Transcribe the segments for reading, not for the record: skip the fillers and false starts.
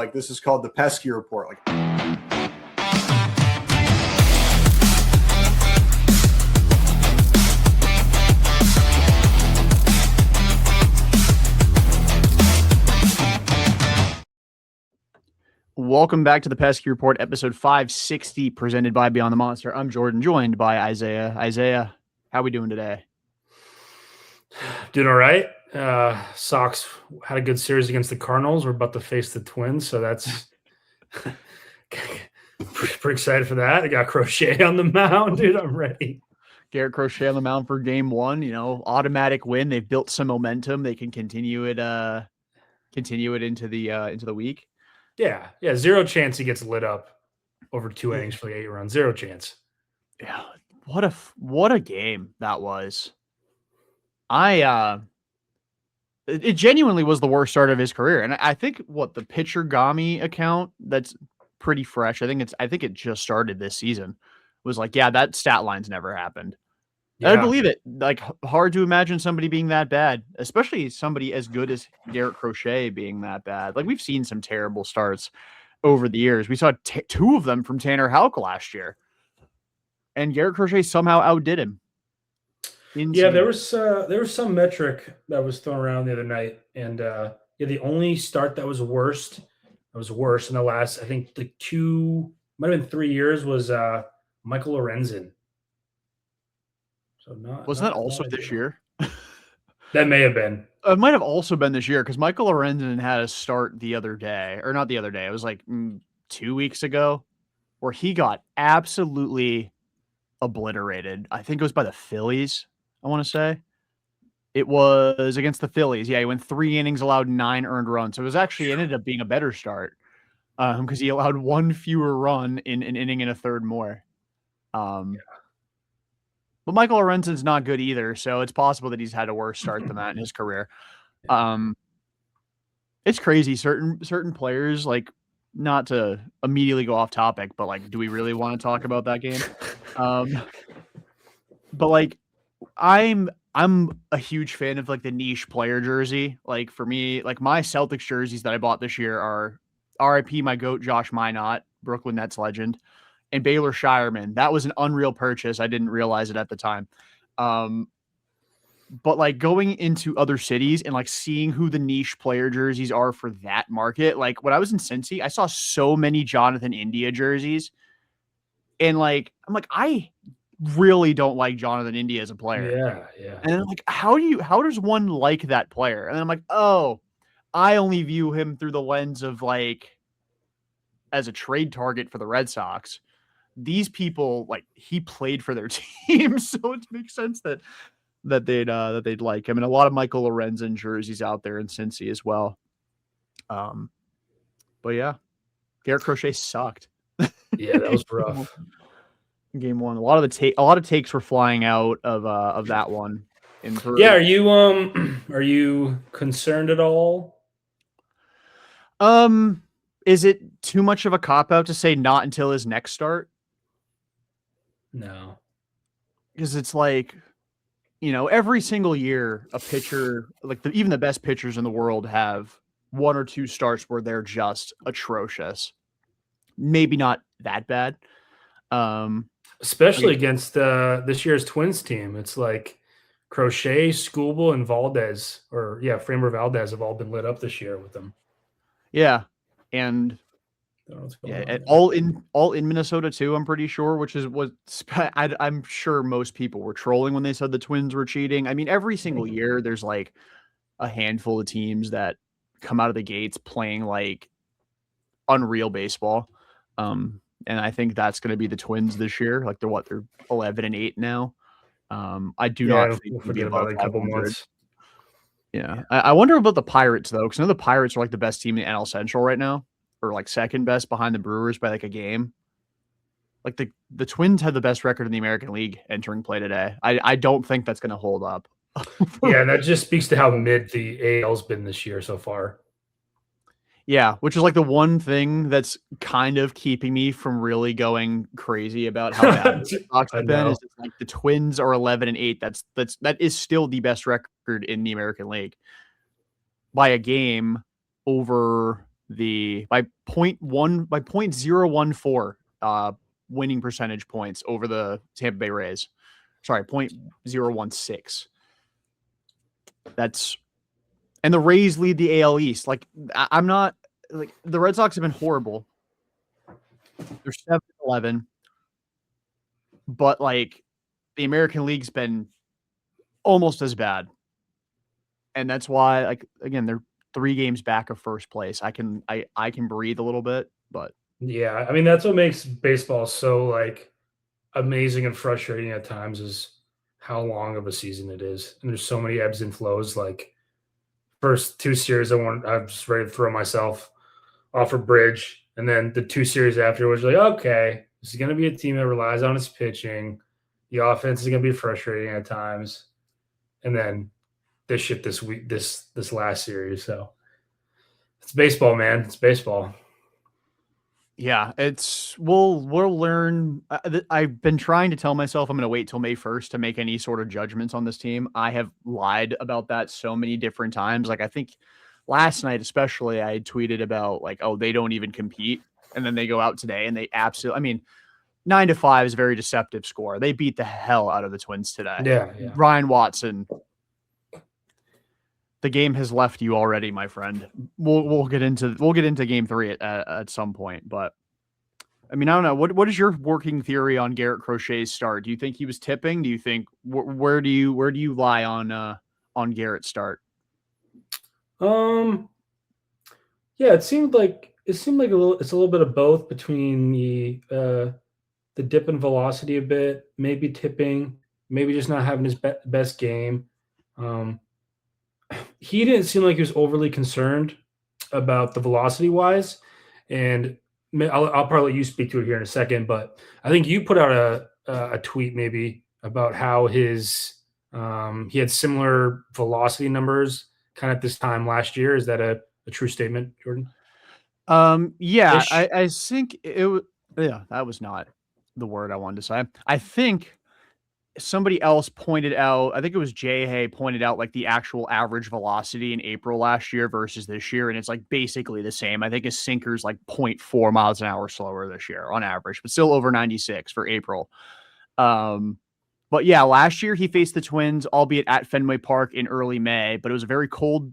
Like, this is called the pesky report. Like, welcome back to the Pesky Report, episode 560, presented by Beyond the Monster. I'm Jordan, joined by Isiah. Isiah, how we doing today? Doing all right. Sox had a good series against the Cardinals. We're about to face the Twins, so that's pretty excited for that. I got Crochet on the mound, dude. I'm ready. Garrett Crochet on the mound for game one. You know, automatic win. They've built some momentum. They can continue it into the week. Yeah. Zero chance he gets lit up over 2 innings for the 8 runs. Zero chance. Yeah. What a game that was. It genuinely was the worst start of his career. And I think the pitcher Gami account that's pretty fresh. I think it just started this season. Was like, yeah, that stat line's never happened. Yeah. I believe it. Like, hard to imagine somebody being that bad, especially somebody as good as Garrett Crochet being that bad. Like, we've seen some terrible starts over the years. We saw 2 of them from Tanner Houck last year, and Garrett Crochet somehow outdid him. Insane. Yeah, there was some metric that was thrown around the other night, and the only start that was worse in the last, I think, like 2, might have been 3 years, was Michael Lorenzen. So wasn't that also this year? That may have been. It might have also been this year, because Michael Lorenzen had a start the other day, or not the other day. It was like 2 weeks ago, where he got absolutely obliterated. I think it was by the Phillies. I want to say it was against the Phillies. Yeah, he went 3 innings, allowed 9 earned runs. So it was actually ended up being a better start because he allowed 1 fewer run in an inning and a third more. But Michael Lorenzen's not good either, so it's possible that he's had a worse start than that in his career. It's crazy. Certain players, like, not to immediately go off topic, but like, do we really want to talk about that game? But like, I'm a huge fan of like the niche player jersey. Like, for me, like, my Celtics jerseys that I bought this year are RIP my GOAT Josh Minot, Brooklyn Nets legend, and Baylor Shireman. That was an unreal purchase. I didn't realize it at the time. But like, going into other cities and like seeing who the niche player jerseys are for that market. Like, when I was in Cincy, I saw so many Jonathan India jerseys, and like, I'm like, I really don't like Jonathan India as a player. Yeah. And then like, how does one like that player? And then I'm like, oh, I only view him through the lens of like, as a trade target for the Red Sox. These people, like, he played for their team, so it makes sense that they'd like him. And a lot of Michael Lorenzen jerseys out there in Cincy as well. But yeah, Garrett Crochet sucked. Yeah, that was rough. Game one, a lot of takes were flying out of that one. Yeah, are you concerned at all? Is it too much of a cop out to say not until his next start? No, because it's like, you know, every single year a pitcher, like even the best pitchers in the world, have 1 or 2 starts where they're just atrocious. Maybe not that bad. Especially against this year's Twins team. It's like Crochet, Skubal, and Valdez, Framber Valdez have all been lit up this year with them. Yeah. And all in Minnesota too, I'm pretty sure, which is what I'm sure most people were trolling when they said the Twins were cheating. I mean, every single year there's like a handful of teams that come out of the gates playing like unreal baseball. And I think that's going to be the Twins this year. Like, they're 11-8 now. I do not think forget about a couple months. Yeah. I wonder about the Pirates though, because I know the Pirates are like the best team in the NL Central right now, or like second best behind the Brewers by like a game. Like, the Twins had the best record in the American League entering play today. I don't think that's going to hold up. Yeah, that just speaks to how mid the AL's been this year so far. Yeah, which is like the one thing that's kind of keeping me from really going crazy about how bad the Sox have been. Is like the Twins are 11-8. That is still the best record in the American League by a game over by 0.014 winning percentage points over the Tampa Bay Rays. Sorry, 0.016. And the Rays lead the AL East. Like, I'm not like the Red Sox have been horrible. They're 7-11, but like the American League's been almost as bad. And that's why, like, again, they're 3 games back of first place. I can breathe a little bit, but Yeah, I mean that's what makes baseball so like amazing and frustrating at times is how long of a season it is, and there's so many ebbs and flows. Like first 2 series, I'm just ready to throw myself off a bridge, and then the 2 series afterwards, like okay, this is going to be a team that relies on its pitching. The offense is going to be frustrating at times, and then this shit this week, this last series. So it's baseball, man. It's baseball. yeah, we'll learn. I've been trying to tell myself I'm going to wait till May 1st to make any sort of judgments on this team. I have lied about that so many different times. Like I think last night, especially, I had tweeted about like, oh, they don't even compete, and then they go out today and they absolutely. I mean, 9-5 is a very deceptive score. They beat the hell out of the Twins today. Yeah. Ryan Watson. The game has left you already, my friend. We'll get into game 3 at some point, but I mean, I don't know. What is your working theory on Garrett Crochet's start? Do you think he was tipping? Do you think where do you lie on Garrett's start? Yeah, it seemed like it's a little bit of both between the dip in velocity a bit, maybe tipping, maybe just not having his best game. He didn't seem like he was overly concerned about the velocity wise, and I'll probably let you speak to it here in a second. But I think you put out a tweet maybe about how his he had similar velocity numbers kind of at this time last year. Is that a true statement, Jordan? Yeah, Ish. I think it was. Yeah, that was not the word I wanted to say. I think somebody else pointed out, I think it was Jay Hay pointed out like the actual average velocity in April last year versus this year. And it's like basically the same. I think his sinker's like 0.4 miles an hour slower this year on average, but still over 96 for April. But yeah, last year he faced the Twins, albeit at Fenway Park in early May, but it was a very cold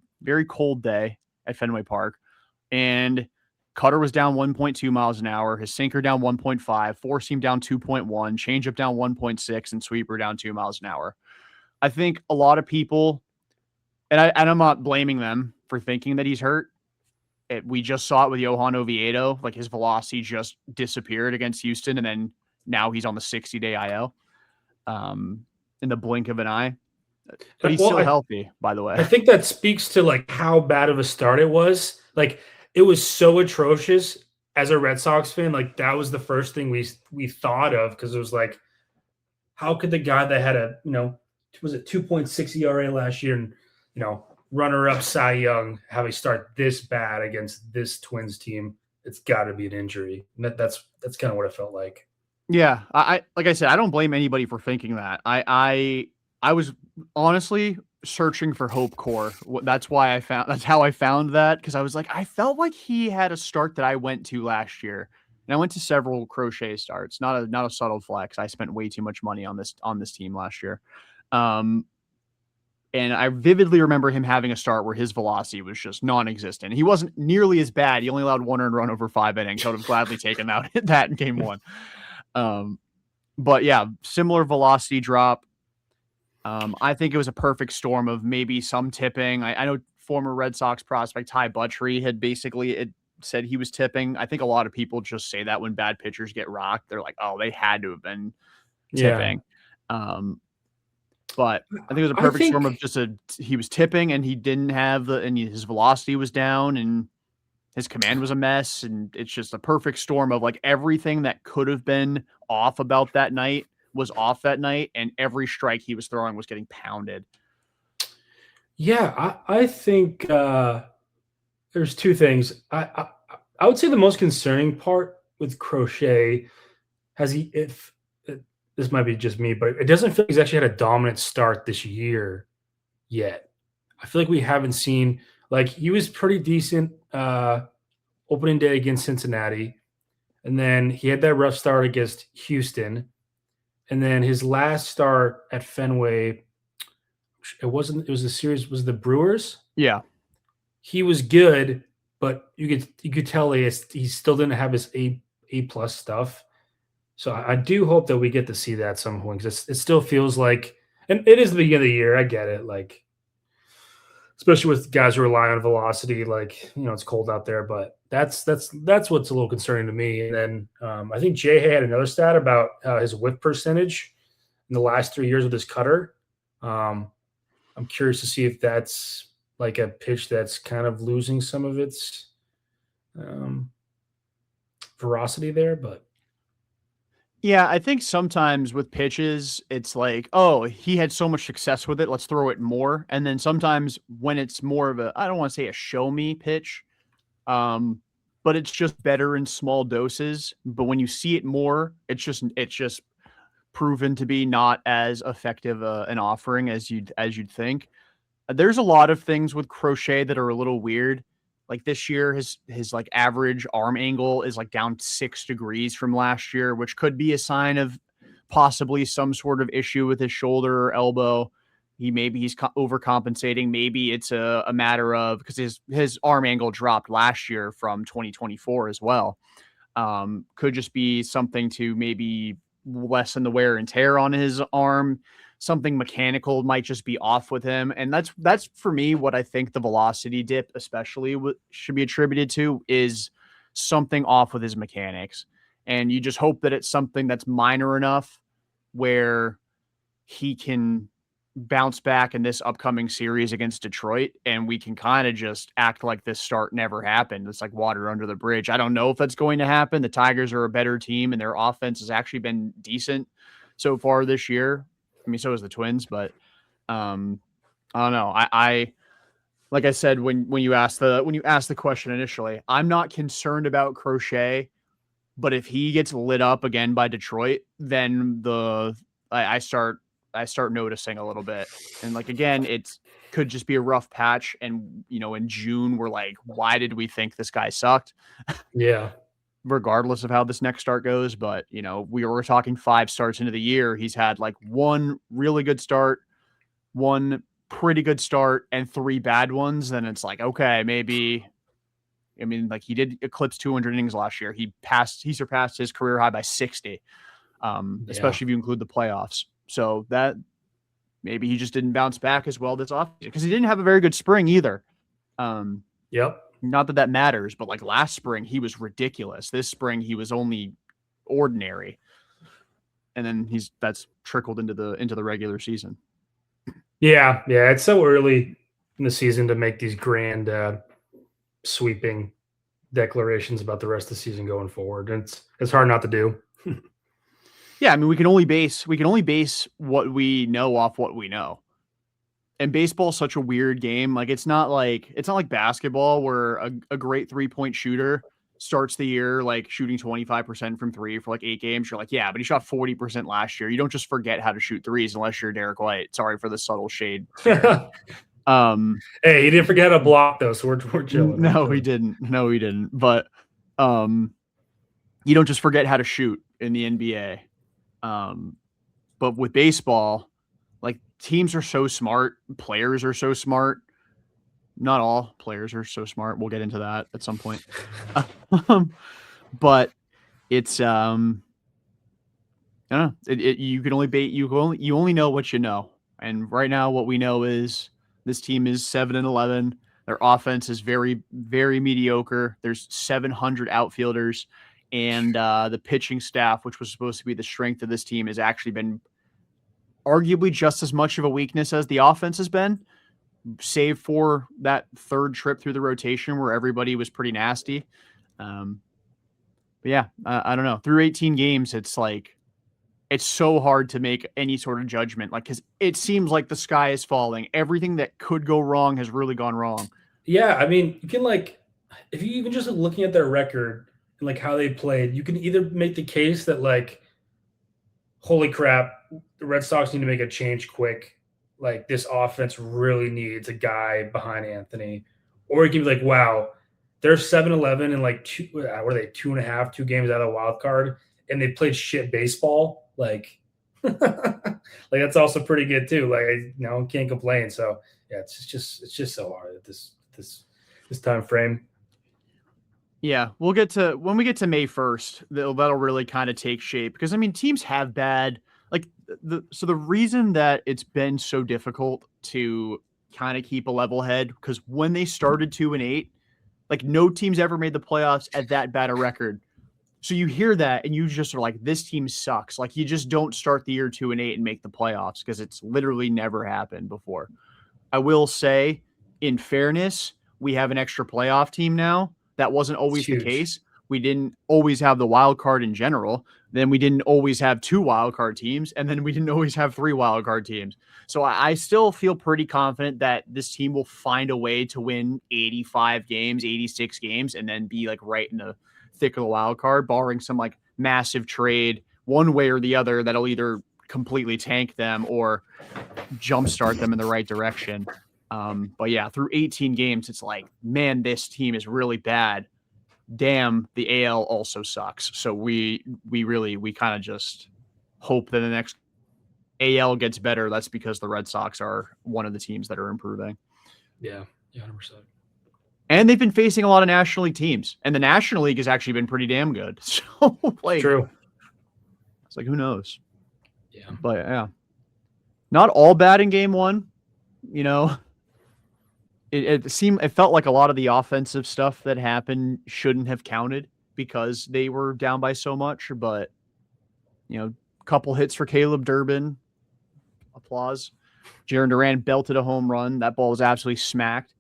day at Fenway Park. And Cutter was down 1.2 miles an hour. His sinker down 1.5, four seam down 2.1, changeup down 1.6, and sweeper down 2 miles an hour. I think a lot of people, and I'm not blaming them for thinking that he's hurt. We just saw it with Johan Oviedo. Like his velocity just disappeared against Houston, and then now he's on the 60-day IL in the blink of an eye. But he's still healthy, by the way. I think that speaks to like how bad of a start it was. Like it was so atrocious as a Red Sox fan. Like that was the first thing we thought of, because it was like, how could the guy that had a, was it 2.6 ERA last year and, runner-up Cy Young have a start this bad against this Twins team? It's got to be an injury. And that's kind of what it felt like. Yeah, I like I said, I don't blame anybody for thinking that. I was honestly searching for Hope Core. That's how I found that, because I was like, I felt like he had a start that I went to last year, and I went to several Crochet starts. Not a subtle flex. I spent way too much money on this team last year, and I vividly remember him having a start where his velocity was just non-existent. He wasn't nearly as bad. He only allowed 1 earned run over 5 innings. I would have gladly taken that in game 1. But yeah, similar velocity drop. I think it was a perfect storm of maybe some tipping. I know former Red Sox prospect Ty Buttrey had basically said he was tipping. I think a lot of people just say that when bad pitchers get rocked, they're like, oh, they had to have been tipping. Yeah. But I think it was a perfect storm of he was tipping and he didn't have his velocity was down and his command was a mess. And it's just a perfect storm of like everything that could have been off about that night was off that night, and every strike he was throwing was getting pounded. Yeah, I think there's 2 things. I would say the most concerning part with Crochet this might be just me, but it doesn't feel like he's actually had a dominant start this year yet. I feel like we haven't seen, like, he was pretty decent opening day against Cincinnati, and then he had that rough start against Houston, and then his last start at Fenway, it was the series, was the Brewers. Yeah. He was good, but you could tell he still didn't have his A plus stuff. So I do hope that we get to see that at some point, because it still feels like, and it is the beginning of the year. I get it, like, especially with guys who rely on velocity, like, it's cold out there, but that's what's a little concerning to me. And then I think Jay had another stat about his whip percentage in the last 3 years with his cutter. I'm curious to see if that's like a pitch that's kind of losing some of its ferocity there, but. Yeah, I think sometimes with pitches, it's like, oh, he had so much success with it, let's throw it more. And then sometimes when it's more of a, I don't want to say a show me pitch, but it's just better in small doses. But when you see it more, it's just proven to be not as effective an offering as you'd think. There's a lot of things with Crochet that are a little weird. Like this year, his like average arm angle is like down 6 degrees from last year, which could be a sign of possibly some sort of issue with his shoulder or elbow. Maybe he's overcompensating. Maybe it's a matter of, because his arm angle dropped last year from 2024 as well. Could just be something to maybe lessen the wear and tear on his arm. Something mechanical might just be off with him. And that's for me what I think the velocity dip especially should be attributed to, is something off with his mechanics. And you just hope that it's something that's minor enough where he can bounce back in this upcoming series against Detroit, and we can kind of just act like this start never happened. It's like water under the bridge. I don't know if that's going to happen. The Tigers are a better team, and their offense has actually been decent so far this year. I mean, so is the Twins, but I don't know. I like I said, when you asked the question initially, I'm not concerned about Crochet, but if he gets lit up again by Detroit, then I start noticing a little bit. And like, again, it could just be a rough patch. And, in June, we're like, why did we think this guy sucked? Yeah. Regardless of how this next start goes. But, we were talking 5 starts into the year. He's had like 1 really good start, 1 pretty good start, and 3 bad ones. Then it's like, okay, maybe, like he did eclipse 200 innings last year. He surpassed his career high by 60, especially if you include the playoffs. So that maybe he just didn't bounce back as well this offseason, because he didn't have a very good spring either. Yep. Not that matters, but like last spring, he was ridiculous. This spring, he was only ordinary. And then that's trickled into the regular season. Yeah. Yeah. It's so early in the season to make these grand sweeping declarations about the rest of the season going forward. It's hard not to do. Yeah. I mean, we can only base what we know off what we know. And baseball's such a weird game. Like it's not like basketball where a great 3-point shooter starts the year like shooting 25% from 3 for like 8 games. You're like, yeah, but he shot 40% last year. You don't just forget how to shoot threes unless you're Derek White. Sorry for the subtle shade. Hey, he didn't forget how to block though, so we're chilling. No, he didn't. But you don't just forget how to shoot in the NBA. But with baseball, like teams are so smart, players are so smart. Not all players are so smart. We'll get into that at some point. But it's I don't know. You only know what you know. And right now what we know is this team is 7-11. Their offense is very, very mediocre. There's 700 outfielders, and the pitching staff, which was supposed to be the strength of this team, has actually been arguably just as much of a weakness as the offense has been, save for that 3rd trip through the rotation where everybody was pretty nasty. But yeah, I don't know. Through 18 games, it's like, it's so hard to make any sort of judgment, like, because it seems like the sky is falling. Everything that could go wrong has really gone wrong. Yeah, I mean, you can if you even just looking at their record and like how they played, you can either make the case that like, holy crap, the Red Sox need to make a change quick. Like this offense really needs a guy behind Anthony. Or you can be like, wow, they're 7-11 and like what are they 2 games out of the wild card, and they played shit baseball. Like, like that's also pretty good too. Like can't complain. So yeah, it's just so hard at this time frame. Yeah, when we get to May 1st, that'll really kind of take shape because I mean teams have bad like the reason that it's been so difficult to kind of keep a level head because when they started 2-8, like no team's ever made the playoffs at that bad a record. So you hear that and you just are like, this team sucks. Like you just don't start the year 2-8 and make the playoffs because it's literally never happened before. I will say, in fairness, we have an extra playoff team now. That wasn't always the case. We didn't always have the wild card in general. Then we didn't always have 2 wild card teams. And then we didn't always have 3 wild card teams. So I still feel pretty confident that this team will find a way to win 85 games, 86 games, and then be like right in the thick of the wild card, barring some like massive trade one way or the other that'll either completely tank them or jumpstart them in the right direction. But yeah, through 18 games, it's like, man, this team is really bad. Damn, the AL also sucks. So we kind of just hope that the next AL gets better. That's because the Red Sox are one of the teams that are improving. Yeah, 100%. And they've been facing a lot of National League teams, and the National League has actually been pretty damn good. So like, true. It's like, who knows? Yeah, but yeah, not all bad in game 1. You know, it felt like a lot of the offensive stuff that happened shouldn't have counted because they were down by so much. But a couple hits for Caleb Durbin, applause. Jarren Duran belted a home run. That ball was absolutely smacked.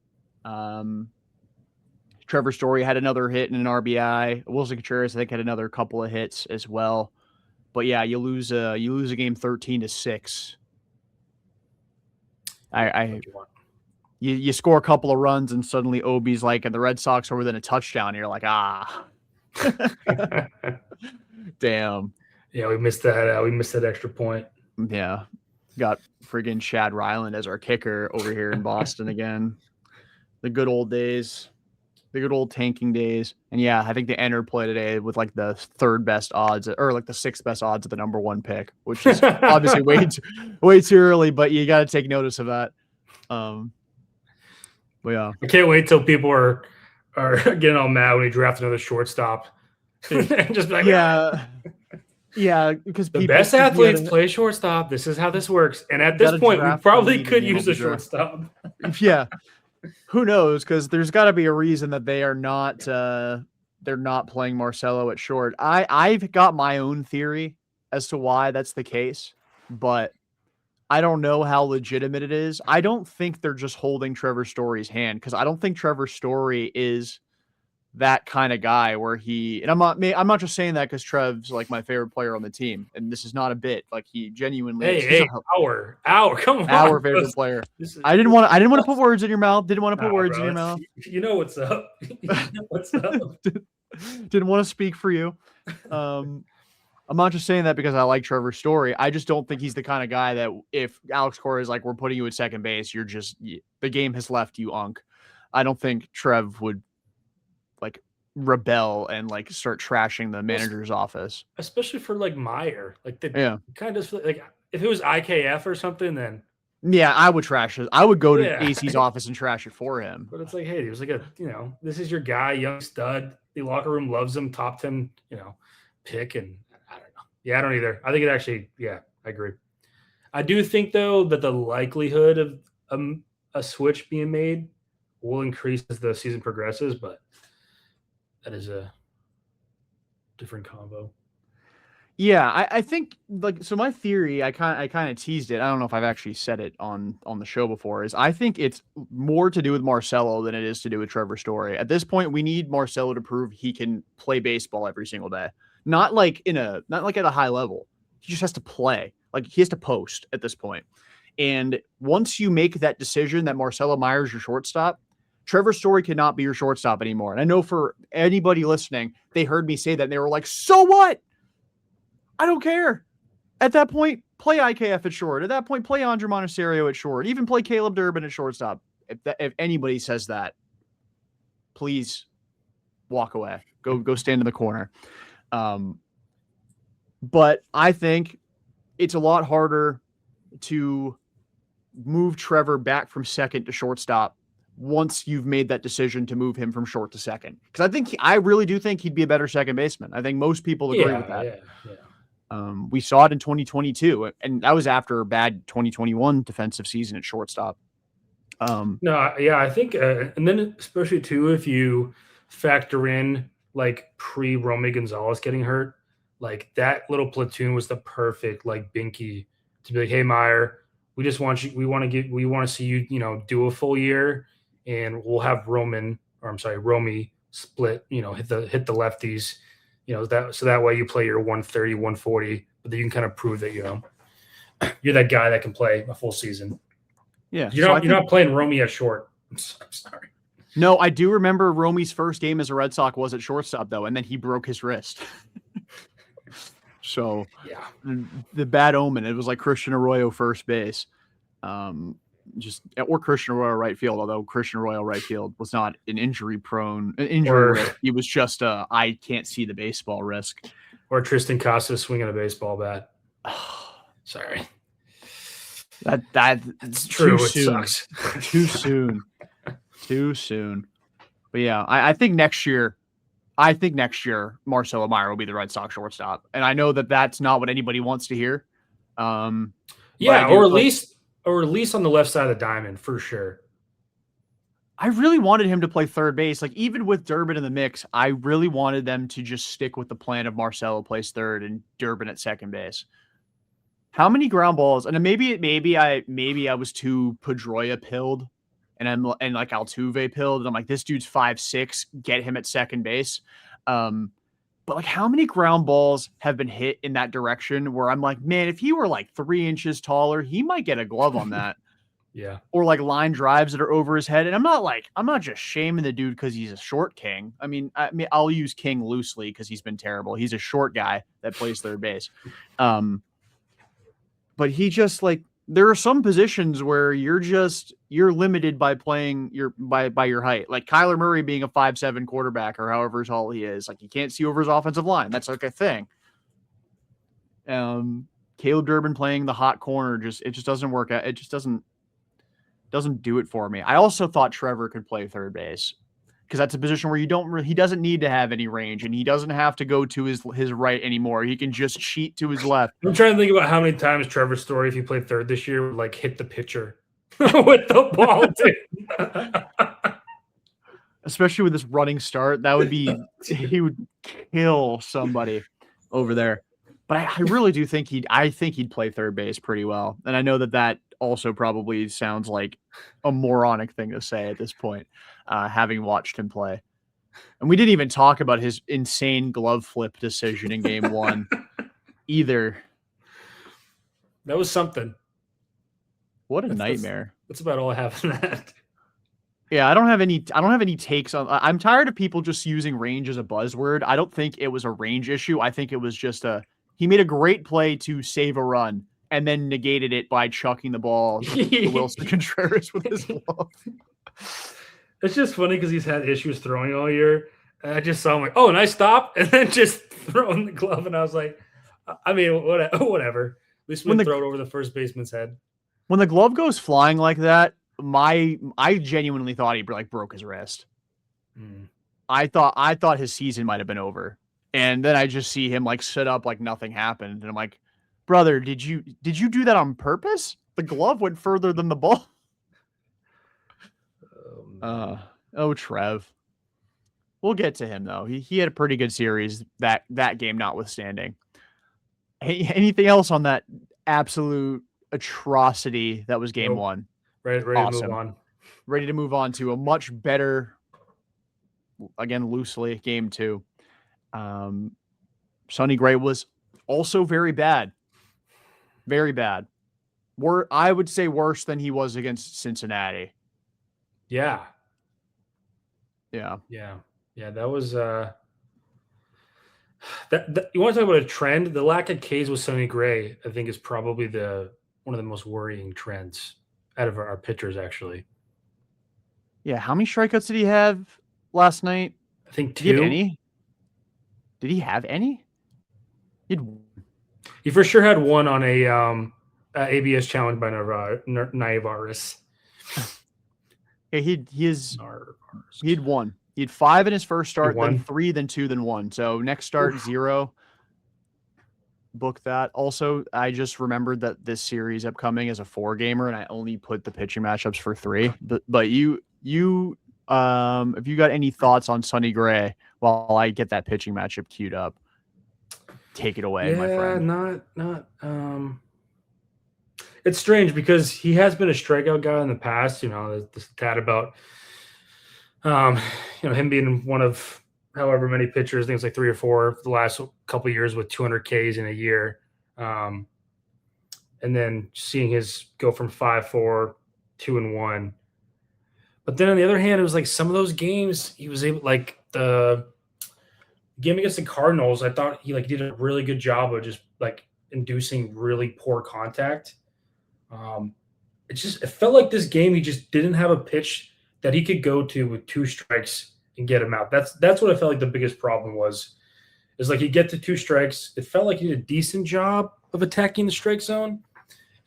Trevor Story had another hit and an RBI. Wilson Contreras, I think, had another couple of hits as well. But yeah, you lose a game 13-6. You score a couple of runs and suddenly Obi's like, and the Red Sox are within a touchdown. And you're like, damn. Yeah, we missed that. We missed that extra point. Yeah, got friggin' Chad Ryland as our kicker over here in Boston again. The good old days. The good old tanking days. And yeah, I think they entered play today with like the 3rd best odds or like the 6th best odds of the number 1 pick, which is obviously way too early, but you got to take notice of that. But yeah, I can't wait till people are getting all mad when we draft another shortstop. And just like, yeah, because the best athletes play shortstop. This is how this works. And at this point, we probably could use a shortstop. Yeah. Who knows? Because there's got to be a reason that they are not they're not playing Marcelo at short. I've got my own theory as to why that's the case, but I don't know how legitimate it is. I don't think they're just holding Trevor Story's hand because I don't think Trevor Story is that kind of guy where and I'm not just saying that because Trev's like my favorite player on the team, and this is not a bit. Like he genuinely is. Our come on, our favorite player. I didn't want to put words in your mouth. Didn't want to put words in your mouth. You know what's up. What's up? Didn't want to speak for you. I'm not just saying that because I like Trevor Story. I just don't think he's the kind of guy that if Alex Cora is like, we're putting you at second base, the game has left you, unk. I don't think Trev would like rebel and like start trashing the manager's office, especially for like Meyer. Like kind of like if it was IKF or something, then yeah, I would trash it. I would go to AC's office and trash it for him. But it's like, hey, he was like this is your guy, young stud. The locker room loves him, top 10, pick, and I don't know. Yeah, I don't either. I think it actually, I agree. I do think though that the likelihood of a switch being made will increase as the season progresses, but that is a different combo. Yeah, I think like so. My theory, I kind of teased it. I don't know if I've actually said it on the show before. Is I think it's more to do with Marcelo than it is to do with Trevor Story. At this point, we need Marcelo to prove he can play baseball every single day. Not like at a high level. He just has to play. Like he has to post at this point. And once you make that decision that Marcelo Meyer's your shortstop, Trevor Story cannot be your shortstop anymore. And I know for anybody listening, they heard me say that and they were like, so what? I don't care. At that point, play IKF at short. At that point, play Andre Monasterio at short. Even play Caleb Durbin at shortstop. If anybody says that, please walk away, go stand in the corner. But I think it's a lot harder to move Trevor back from second to shortstop once you've made that decision to move him from short to second. Because I really do think he'd be a better second baseman. I think most people agree with that. We saw it in 2022, and that was after a bad 2021 defensive season at shortstop. I think, and then especially too, if you factor in like pre-Romy Gonzalez getting hurt, like that little platoon was the perfect like binky to be like, hey Meyer, we just want you, we want to see you, do a full year, and we'll have Romy split, hit the lefties, so that way you play your 130, 140, but then you can kind of prove that you're that guy that can play a full season. Yeah, you're not playing Romy at short. I'm sorry. No, I do remember Romy's first game as a Red Sox was at shortstop though, and then he broke his wrist. So yeah, the bad omen. It was like Christian Arroyo first base, or Christian Arroyo right field. Although Christian Arroyo right field was not an injury risk. He was just I can't see the baseball risk. Or Tristan Casas swinging a baseball bat. Sorry. That's true. Too it soon. Sucks. Too soon. But yeah, I think next year, Marcelo Meyer will be the Red Sox shortstop, and I know that that's not what anybody wants to hear. Or at least on the left side of the diamond for sure. I really wanted him to play third base. Like even with Durbin in the mix, I really wanted them to just stick with the plan of Marcelo plays third and Durbin at second base. How many ground balls? And maybe I was too Pedroia pilled, and like Altuve pilled. And I'm like, this dude's 5'6", get him at second base. But like, how many ground balls have been hit in that direction where I'm like, man, if he were like 3 inches taller, he might get a glove on that. Yeah. Or like line drives that are over his head. And I'm not just shaming the dude because he's a short king. I mean, I'll use king loosely because he's been terrible. He's a short guy that plays third base. But he just like, there are some positions where you're limited by playing by your height. Like Kyler Murray being a 5'7" quarterback or however tall he is, like you can't see over his offensive line. That's like a thing. Caleb Durbin playing the hot corner, it just doesn't work out. It just doesn't do it for me. I also thought Trevor could play third base because that's a position where he doesn't need to have any range, and he doesn't have to go to his right anymore. He can just cheat to his left. I'm trying to think about how many times Trevor Story, if he played third this year, would like hit the pitcher with the ball. Especially with this running start, he would kill somebody over there. But I really do think he'd play third base pretty well. And I know that also probably sounds like a moronic thing to say at this point, having watched him play. And we didn't even talk about his insane glove flip decision in game 1 either. That was something. What a nightmare. That's about all I have in that. Yeah, I don't have any takes on. I'm tired of people just using range as a buzzword. I don't think it was a range issue. I think it was just he made a great play to save a run and then negated it by chucking the ball to Wilson Contreras with his glove. It's just funny because he's had issues throwing all year. And I just saw him like, oh, nice stop, and then just throwing the glove, and I was like, I mean, whatever. At least we throw it over the first baseman's head. When the glove goes flying like that, I genuinely thought he like broke his wrist. I thought his season might have been over. And then I just see him like sit up like nothing happened. And I'm like, brother, did you do that on purpose? The glove went further than the ball. Trev. We'll get to him though. He had a pretty good series that game notwithstanding. Anything else on that absolute atrocity that was game 1? Ready awesome. to move on. Ready to move on to a much better, again, loosely, game 2. Sonny Gray was also very bad. Very bad. I would say worse than he was against Cincinnati. Yeah. That was that you want to talk about a trend? The lack of Ks with Sonny Gray, I think, is probably one of the most worrying trends out of our pitchers, actually. Yeah, how many strikeouts did he have last night? I think Did he have 2. any? Did he have any? He for sure had one on a ABS challenge by Naivaris. Yeah, he had 1. He had 5 in his first start, then 3, then 2, then 1. So next start, 0. Book that. Also, I just remembered that this series upcoming is a 4-gamer, and I only put the pitching matchups for 3. But you if you got any thoughts on Sonny Gray while I get that pitching matchup queued up, take it away, my friend. Not. It's strange because he has been a strikeout guy in the past. The stat about him being one of however many pitchers, I think it's like 3 or 4 for the last couple of years with 200 Ks in a year. And then seeing his go from 5-4, 2-1. But then on the other hand, it was like some of those games he was able, like the game against the Cardinals, I thought he did a really good job of just like inducing really poor contact. It felt like this game he just didn't have a pitch that he could go to with 2 strikes and get him out. That's what I felt like the biggest problem was. Is like he'd get to 2 strikes. It felt like he did a decent job of attacking the strike zone.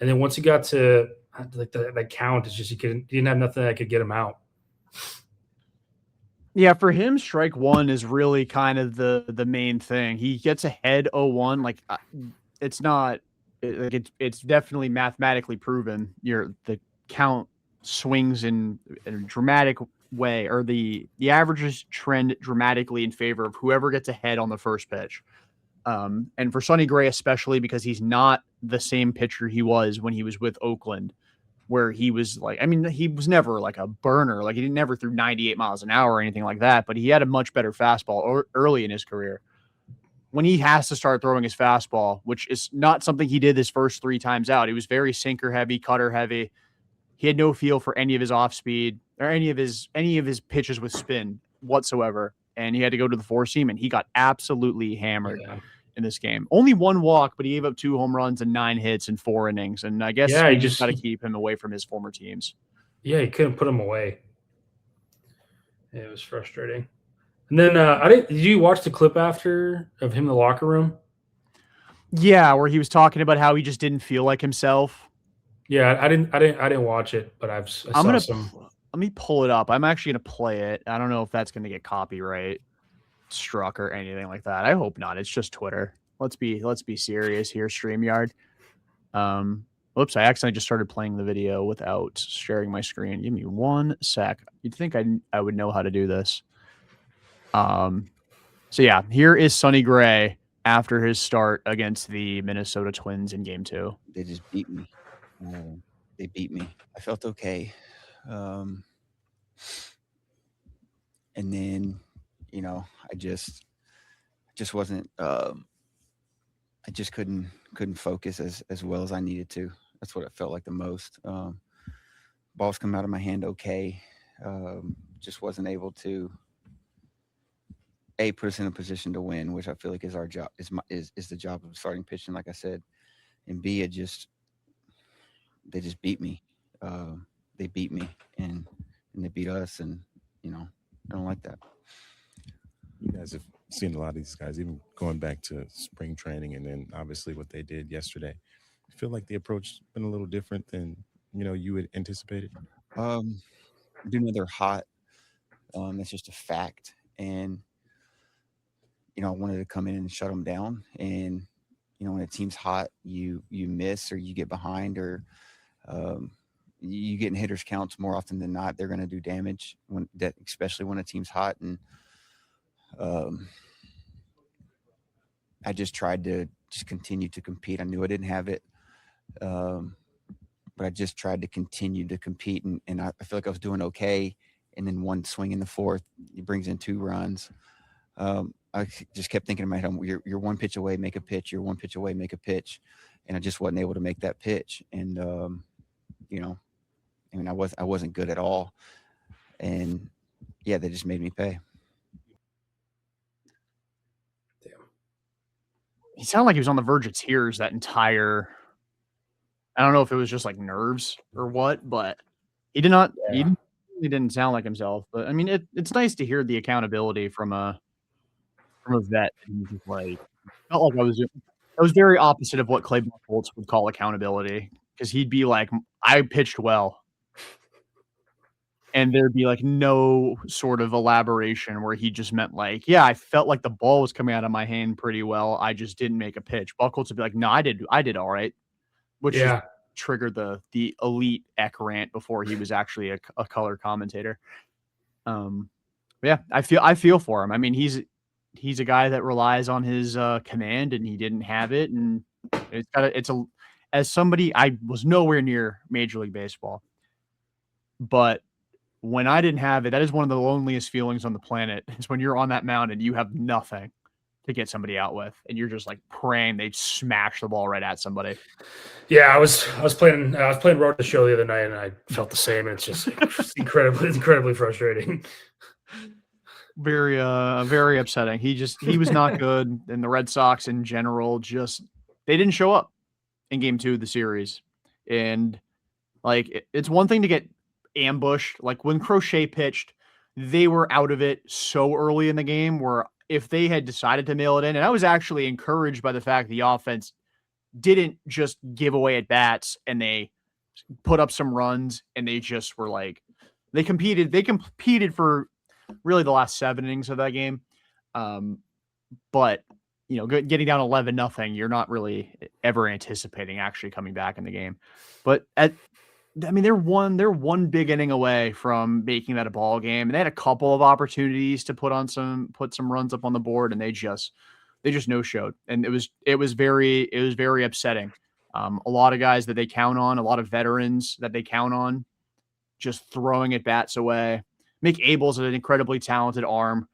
And then once he got to like the count, it's just he didn't have nothing that could get him out. Yeah, for him, strike 1 is really kind of the main thing. He gets ahead 0-1. Like it's not like it's definitely mathematically proven. The count swings in a dramatic way, or the averages trend dramatically in favor of whoever gets ahead on the first pitch. And for Sonny Gray, especially because he's not the same pitcher he was when he was with Oakland, where he was like, I mean, he was never like a burner. Like he never threw 98 miles an hour or anything like that, but he had a much better fastball early in his career. When he has to start throwing his fastball, which is not something he did his first 3 times out, he was very sinker heavy, cutter heavy. He had no feel for any of his off speed or any of his pitches with spin whatsoever. And he had to go to the 4-seam, and he got absolutely hammered in this game. Only 1 walk, but he gave up 2 home runs and 9 hits in 4 innings. And I guess you just got to keep him away from his former teams. Yeah, he couldn't put him away. Yeah, it was frustrating. And then did you watch the clip after of him in the locker room? Yeah, where he was talking about how he just didn't feel like himself. Yeah, I didn't watch it, but I saw some. Let me pull it up. I'm actually gonna play it. I don't know if that's gonna get copyright struck or anything like that. I hope not. It's just Twitter. Let's be serious here, StreamYard. Whoops, I accidentally just started playing the video without sharing my screen. Give me 1 sec. You'd think I would know how to do this. So yeah, here is Sonny Gray after his start against the Minnesota Twins in Game 2. They just beat me. They beat me. I felt okay. And then, I just wasn't, I just couldn't focus as well as I needed to. That's what it felt like the most. Balls come out of my hand okay. Just wasn't able to put us in a position to win, which I feel like is our job, is the job of starting pitching, like I said. And B, they just beat me. They beat me and they beat us, and I don't like that. You guys have seen a lot of these guys, even going back to spring training, and then obviously what they did yesterday. I feel like the approach has been a little different than you had anticipated. They're hot. That's just a fact, and I wanted to come in and shut them down. And when a team's hot, you miss or you get behind, or you get in hitters counts more often than not. They're going to do damage especially when a team's hot. And I just tried to continue to compete. I knew I didn't have it, but I just tried to continue to compete. And I feel like I was doing okay. And then 1 swing in the 4th, he brings in 2 runs. I just kept thinking in my head, you're 1 pitch away, make a pitch. You're 1 pitch away, make a pitch. And I just wasn't able to make that pitch. And, I wasn't good at all. And yeah, they just made me pay. Damn. He sounded like he was on the verge of tears that entire. I don't know if it was just like nerves or what, but he did not. Yeah. He didn't sound like himself, but I mean, it's nice to hear the accountability from a vet. And he's just like felt like I was very opposite of what Clay Buchholz would call accountability because he'd be like, I pitched well. And there'd be like no sort of elaboration where he just meant like, yeah, I felt like the ball was coming out of my hand pretty well. I just didn't make a pitch. Buchholz would be like, no, I did all right, which just triggered the elite Eck rant before he was actually a color commentator. Yeah, I feel for him. I mean, he's a guy that relies on his command, and he didn't have it, and as somebody, I was nowhere near Major League Baseball, but when I didn't have it, that is one of the loneliest feelings on the planet. It's when you're on that mound and you have nothing to get somebody out with, and you're just like praying they smash the ball right at somebody. Yeah, I was playing Road to Show the other night, and I felt the same. And it's just incredibly frustrating. Very upsetting. He was not good, and the Red Sox in general they didn't show up in Game 2 of the series, and like it's one thing to get ambushed. Like when Crochet pitched, they were out of it so early in the game where if they had decided to mail it in, and I was actually encouraged by the fact the offense didn't just give away at bats and they put up some runs and they just were like, they competed for really the last 7 innings of that game. But you know, getting down 11-0, you're not really ever anticipating actually coming back in the game. But they're one big inning away from making that a ball game, and they had a couple of opportunities to put some runs up on the board, and they just no-showed, and it was very upsetting. A lot of guys that they count on, a lot of veterans that they count on, just throwing at bats away. Mick Abel's an incredibly talented arm,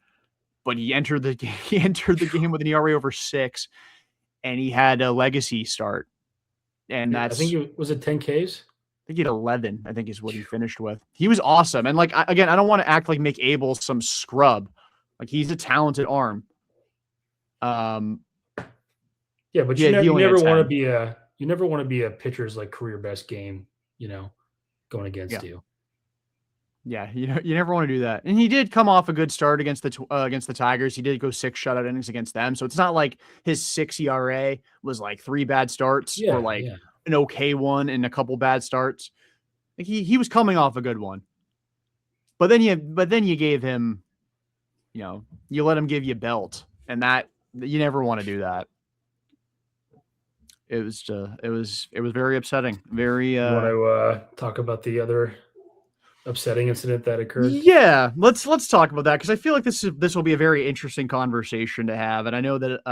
but he entered the game with an ERA over 6, and he had a legacy start, and I think it was 10 Ks. I think he had 11, I think is what he finished with. He was awesome. And like, I don't want to act like Mick Abel some scrub. Like he's a talented arm. Yeah, but you never want to be a pitcher's like career best game, going against you. Yeah, you never want to do that. And he did come off a good start against the Tigers. He did go 6 shutout innings against them. So it's not like his 6 ERA was like 3 bad starts or like an okay one and a couple bad starts. Like he was coming off a good one. But then you gave him, you let him give you a belt, and that you never want to do that. It was very upsetting. Very you want to talk about the other upsetting incident that occurred? Yeah, let's talk about that, because I feel like this will be a very interesting conversation to have, and I know that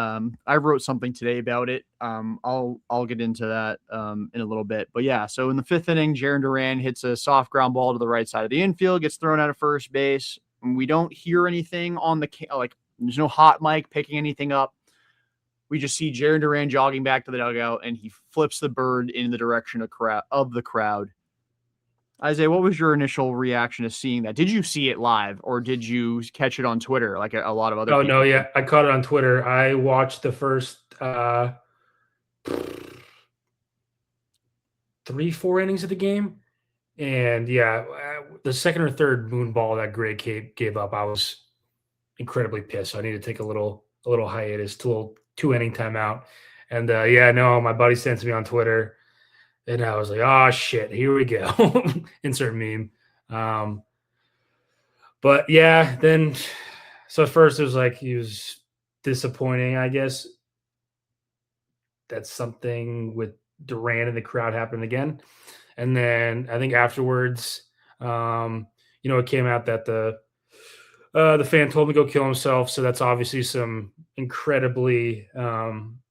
I wrote something today about it. I'll get into that in a little bit, but yeah. So in the 5th inning, Jarren Duran hits a soft ground ball to the right side of the infield, gets thrown out of first base, and we don't hear anything on there's no hot mic picking anything up. We just see Jarren Duran jogging back to the dugout, and he flips the bird in the direction of the crowd. Isiah, what was your initial reaction to seeing that? Did you see it live, or did you catch it on Twitter like a lot of other people? No, yeah. I caught it on Twitter. I watched the first 3-4 innings of the game. And yeah, the second or third moon ball that Gray gave up, I was incredibly pissed. So I need to take a little hiatus, a little 2-inning timeout. And my buddy sent to me on Twitter. And I was like, oh, shit, here we go. Insert meme. But, yeah, then – so at first it was like he was disappointing, I guess. That's something with Duran in the crowd happened again. And then I think afterwards, it came out that the fan told him to go kill himself. So that's obviously some incredibly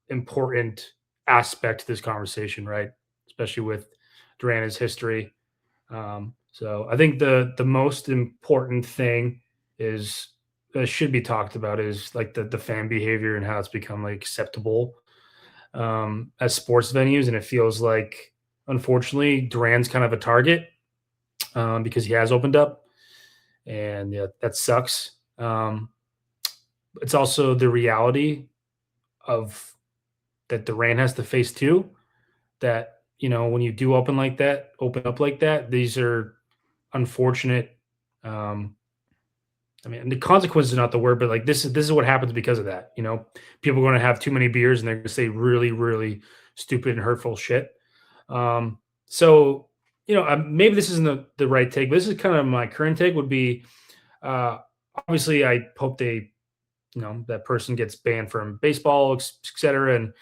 important aspect to this conversation, right? Especially with Duran's history. So I think the most important thing is that should be talked about is like the fan behavior and how it's become like acceptable as sports venues. And it feels like, unfortunately, Duran's kind of a target because he has opened up, and that sucks. It's also the reality of that Duran has to face too, that, when you do open up like that, these are unfortunate I mean, the consequences are not the word, but like this is what happens because of that. You know, people are going to have too many beers and they're going to say really, really stupid and hurtful shit. So, you know, maybe this isn't the right take, but this is kind of my current take would be, obviously I hope they, you know, that person gets banned from baseball, et cetera. And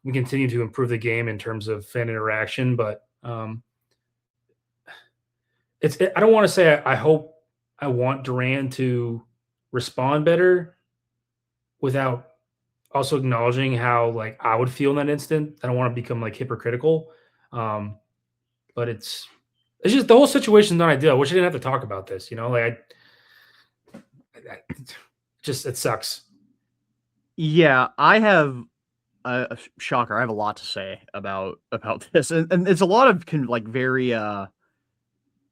we continue to improve the game in terms of fan interaction. But I don't want to say I hope I want Duran to respond better without also acknowledging how like I would feel in that instant. I don't want to become like hypocritical. But it's just the whole situation is not ideal. I wish I didn't have to talk about this, you know, like it sucks. Yeah, I have a shocker. I have a lot to say about this, and it's a lot of like very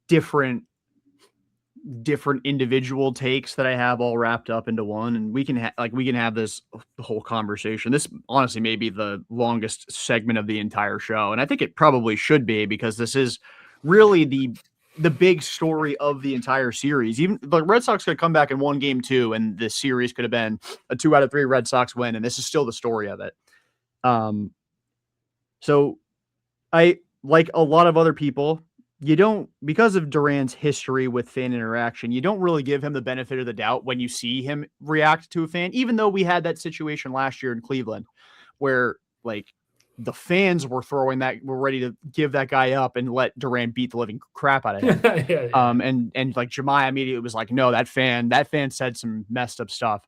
different individual takes that I have all wrapped up into one, and we can have this whole conversation. This honestly may be the longest segment of the entire show, and I think it probably should be because this is really the big story of the entire series. Even the Red Sox could come back and won game 2, and this series could have been a 2 out of 3 Red Sox win, and this is still the story of it. So I, like a lot of other people, because of Duran's history with fan interaction, you don't really give him the benefit of the doubt when you see him react to a fan, even though we had that situation last year in Cleveland where like the fans were ready to give that guy up and let Duran beat the living crap out of him. Yeah. And like Jemiah immediately was like, no, that fan said some messed up stuff.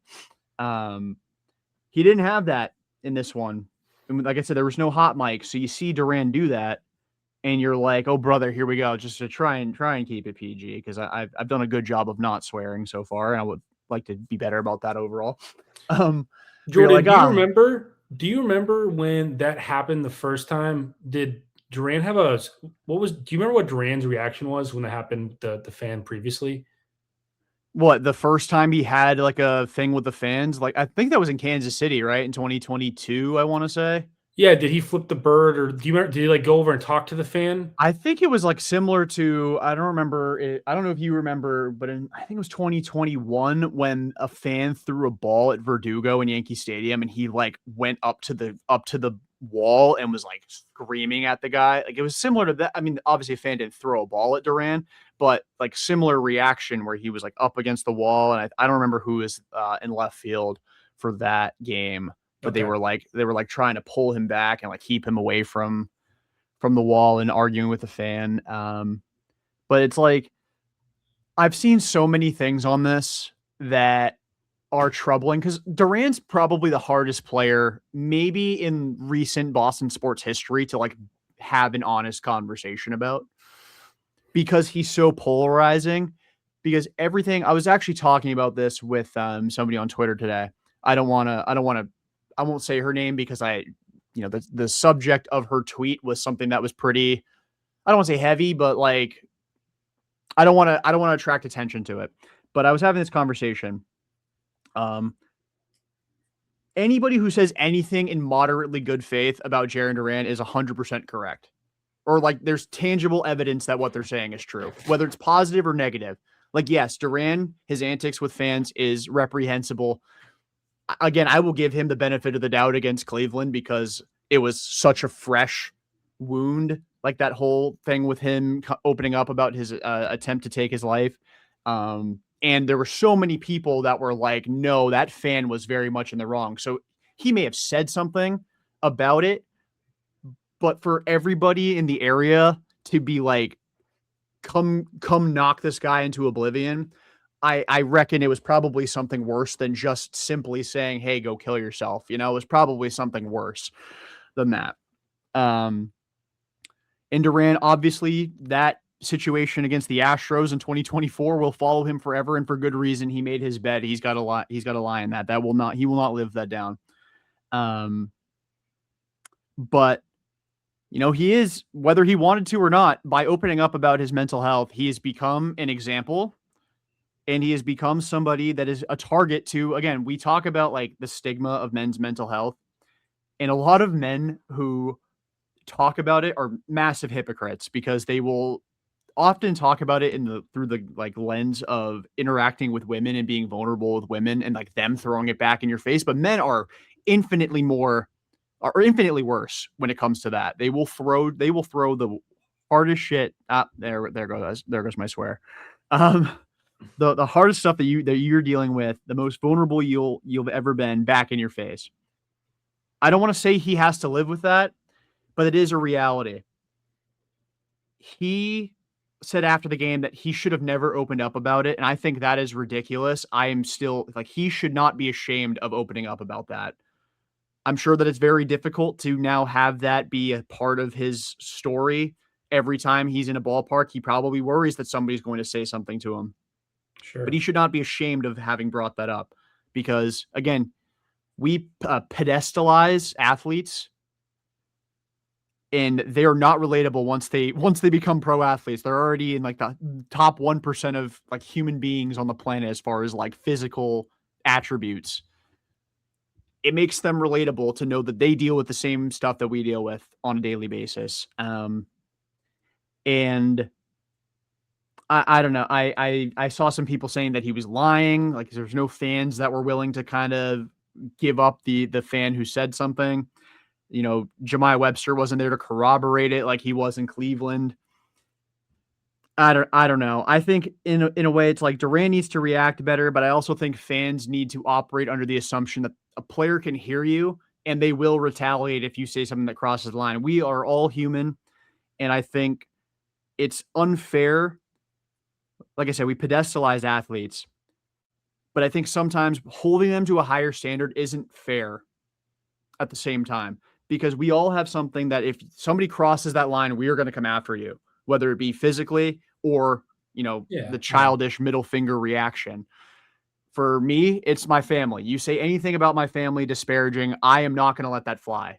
He didn't have that in this one. And like I said, there was no hot mic. So you see Duran do that and you're like, oh brother, here we go. Just to try and keep it PG. Because I've done a good job of not swearing so far. And I would like to be better about that overall. Jordan, like, do you remember when that happened the first time? Did Duran have do you remember what Duran's reaction was when that happened, the fan previously? What, the first time he had like a thing with the fans? Like, I think that was in Kansas City, right? In 2022, I want to say. Yeah. Did he flip the bird or do you remember, did he like go over and talk to the fan? I think it was like similar to, I don't remember it. I don't know if you remember, but I think it was 2021 when a fan threw a ball at Verdugo in Yankee Stadium and he like went up to the wall and was like screaming at the guy. Like it was similar to that. I mean, obviously a fan didn't throw a ball at Duran, but like similar reaction where he was like up against the wall. And I don't remember who was in left field for that game, but Okay. they were like trying to pull him back and like keep him away from the wall and arguing with the fan. But it's like, I've seen so many things on this that are troubling because Duran's probably the hardest player maybe in recent Boston sports history to like have an honest conversation about because he's so polarizing. Because everything, I was actually talking about this with somebody on Twitter today. I won't say her name because the subject of her tweet was something that was pretty, I don't want to say heavy, but like, I don't want to attract attention to it, but I was having this conversation. Anybody who says anything in moderately good faith about Jarren Duran is 100% correct. Or like there's tangible evidence that what they're saying is true, whether it's positive or negative. Like, yes, Duran, his antics with fans is reprehensible. Again, I will give him the benefit of the doubt against Cleveland because it was such a fresh wound, like that whole thing with him opening up about his attempt to take his life. And there were so many people that were like, no, that fan was very much in the wrong. So he may have said something about it, but for everybody in the area to be like, come knock this guy into oblivion, I reckon it was probably something worse than just simply saying, hey, go kill yourself. You know, it was probably something worse than that. And Duran, obviously, that situation against the Astros in 2024 will follow him forever, and for good reason. He made his bed. He's got a lie in that. He will not live that down. But you know, he is, whether he wanted to or not, by opening up about his mental health, he has become an example. And he has become somebody that is a target to, again, we talk about like the stigma of men's mental health. And a lot of men who talk about it are massive hypocrites because they will often talk about it through the like lens of interacting with women and being vulnerable with women and like them throwing it back in your face. But men are infinitely worse when it comes to that. They will throw the hardest shit. There goes my swear. The hardest stuff that you're dealing with, the most vulnerable you've ever been, back in your face. I don't want to say he has to live with that, but it is a reality. He said after the game that he should have never opened up about it, and I think that is ridiculous. I am still like, he should not be ashamed of opening up about that. I'm sure that it's very difficult to now have that be a part of his story. Every time he's in a ballpark, he probably worries that somebody's going to say something to him. Sure. But he should not be ashamed of having brought that up, because again, we pedestalize athletes, and they are not relatable once they become pro athletes. They're already in like the top 1% of like human beings on the planet as far as like physical attributes. It makes them relatable to know that they deal with the same stuff that we deal with on a daily basis. And I don't know. I saw some people saying that he was lying. Like, there's no fans that were willing to kind of give up the fan who said something. You know, Jemiah Webster wasn't there to corroborate it like he was in Cleveland. I don't know. I think in a way it's like Duran needs to react better, but I also think fans need to operate under the assumption that a player can hear you and they will retaliate if you say something that crosses the line. We are all human, and I think it's unfair. Like I said, we pedestalize athletes, but I think sometimes holding them to a higher standard isn't fair at the same time, because we all have something that if somebody crosses that line, we are going to come after you, whether it be physically or, the childish middle finger reaction. For me, it's my family. You say anything about my family disparaging, I am not going to let that fly.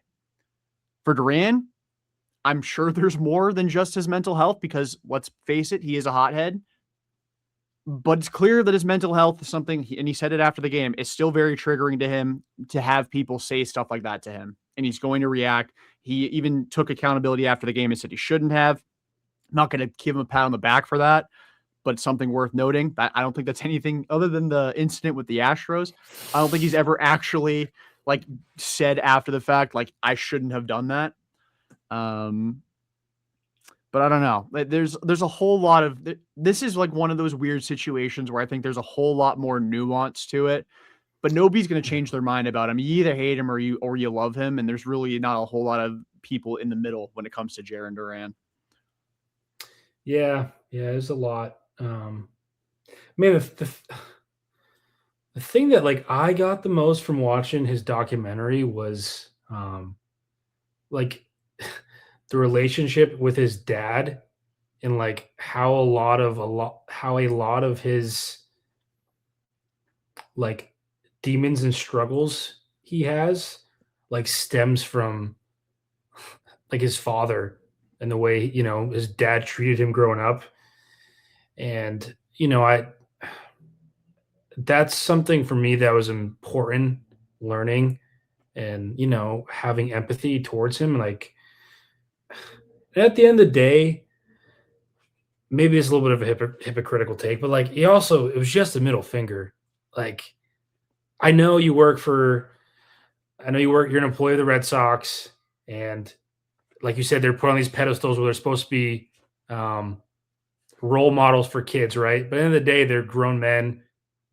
For Duran, I'm sure there's more than just his mental health, because let's face it, he is a hothead. But it's clear that his mental health is something, and he said it after the game, it's still very triggering to him to have people say stuff like that to him. And he's going to react. He even took accountability after the game and said he shouldn't have. I'm not going to give him a pat on the back for that, but it's something worth noting. I don't think that's anything other than the incident with the Astros. I don't think he's ever actually like said after the fact, like, I shouldn't have done that. But I don't know. There's a whole lot of this is like one of those weird situations where I think there's a whole lot more nuance to it, but nobody's going to change their mind about him. You either hate him or you love him, and there's really not a whole lot of people in the middle when it comes to Jarren Duran. Yeah, there's a lot. Man, the thing that like I got the most from watching his documentary was like the relationship with his dad, and like how a lot of his like demons and struggles he has like stems from like his father and the way, his dad treated him growing up. And, that's something for me that was important learning, and, having empathy towards him. Like, at the end of the day, maybe it's a little bit of a hypocritical take, but like, it was just a middle finger. Like, I know you're an employee of the Red Sox, and like you said, they're put on these pedestals where they're supposed to be role models for kids, right? But at the end of the day, they're grown men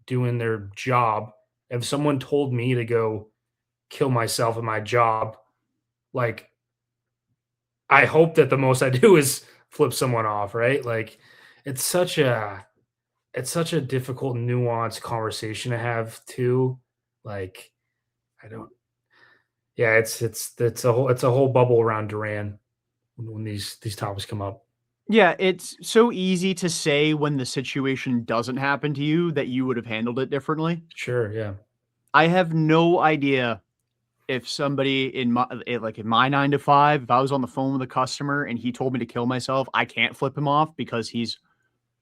doing their job. If someone told me to go kill myself in my job, like, I hope that the most I do is flip someone off, right? Like, it's such a difficult, nuanced conversation to have too. Like, it's a whole bubble around Duran when these topics come up. Yeah, it's so easy to say when the situation doesn't happen to you that you would have handled it differently. Sure, yeah. I have no idea if somebody in my 9 to 5, if I was on the phone with a customer and he told me to kill myself, I can't flip him off because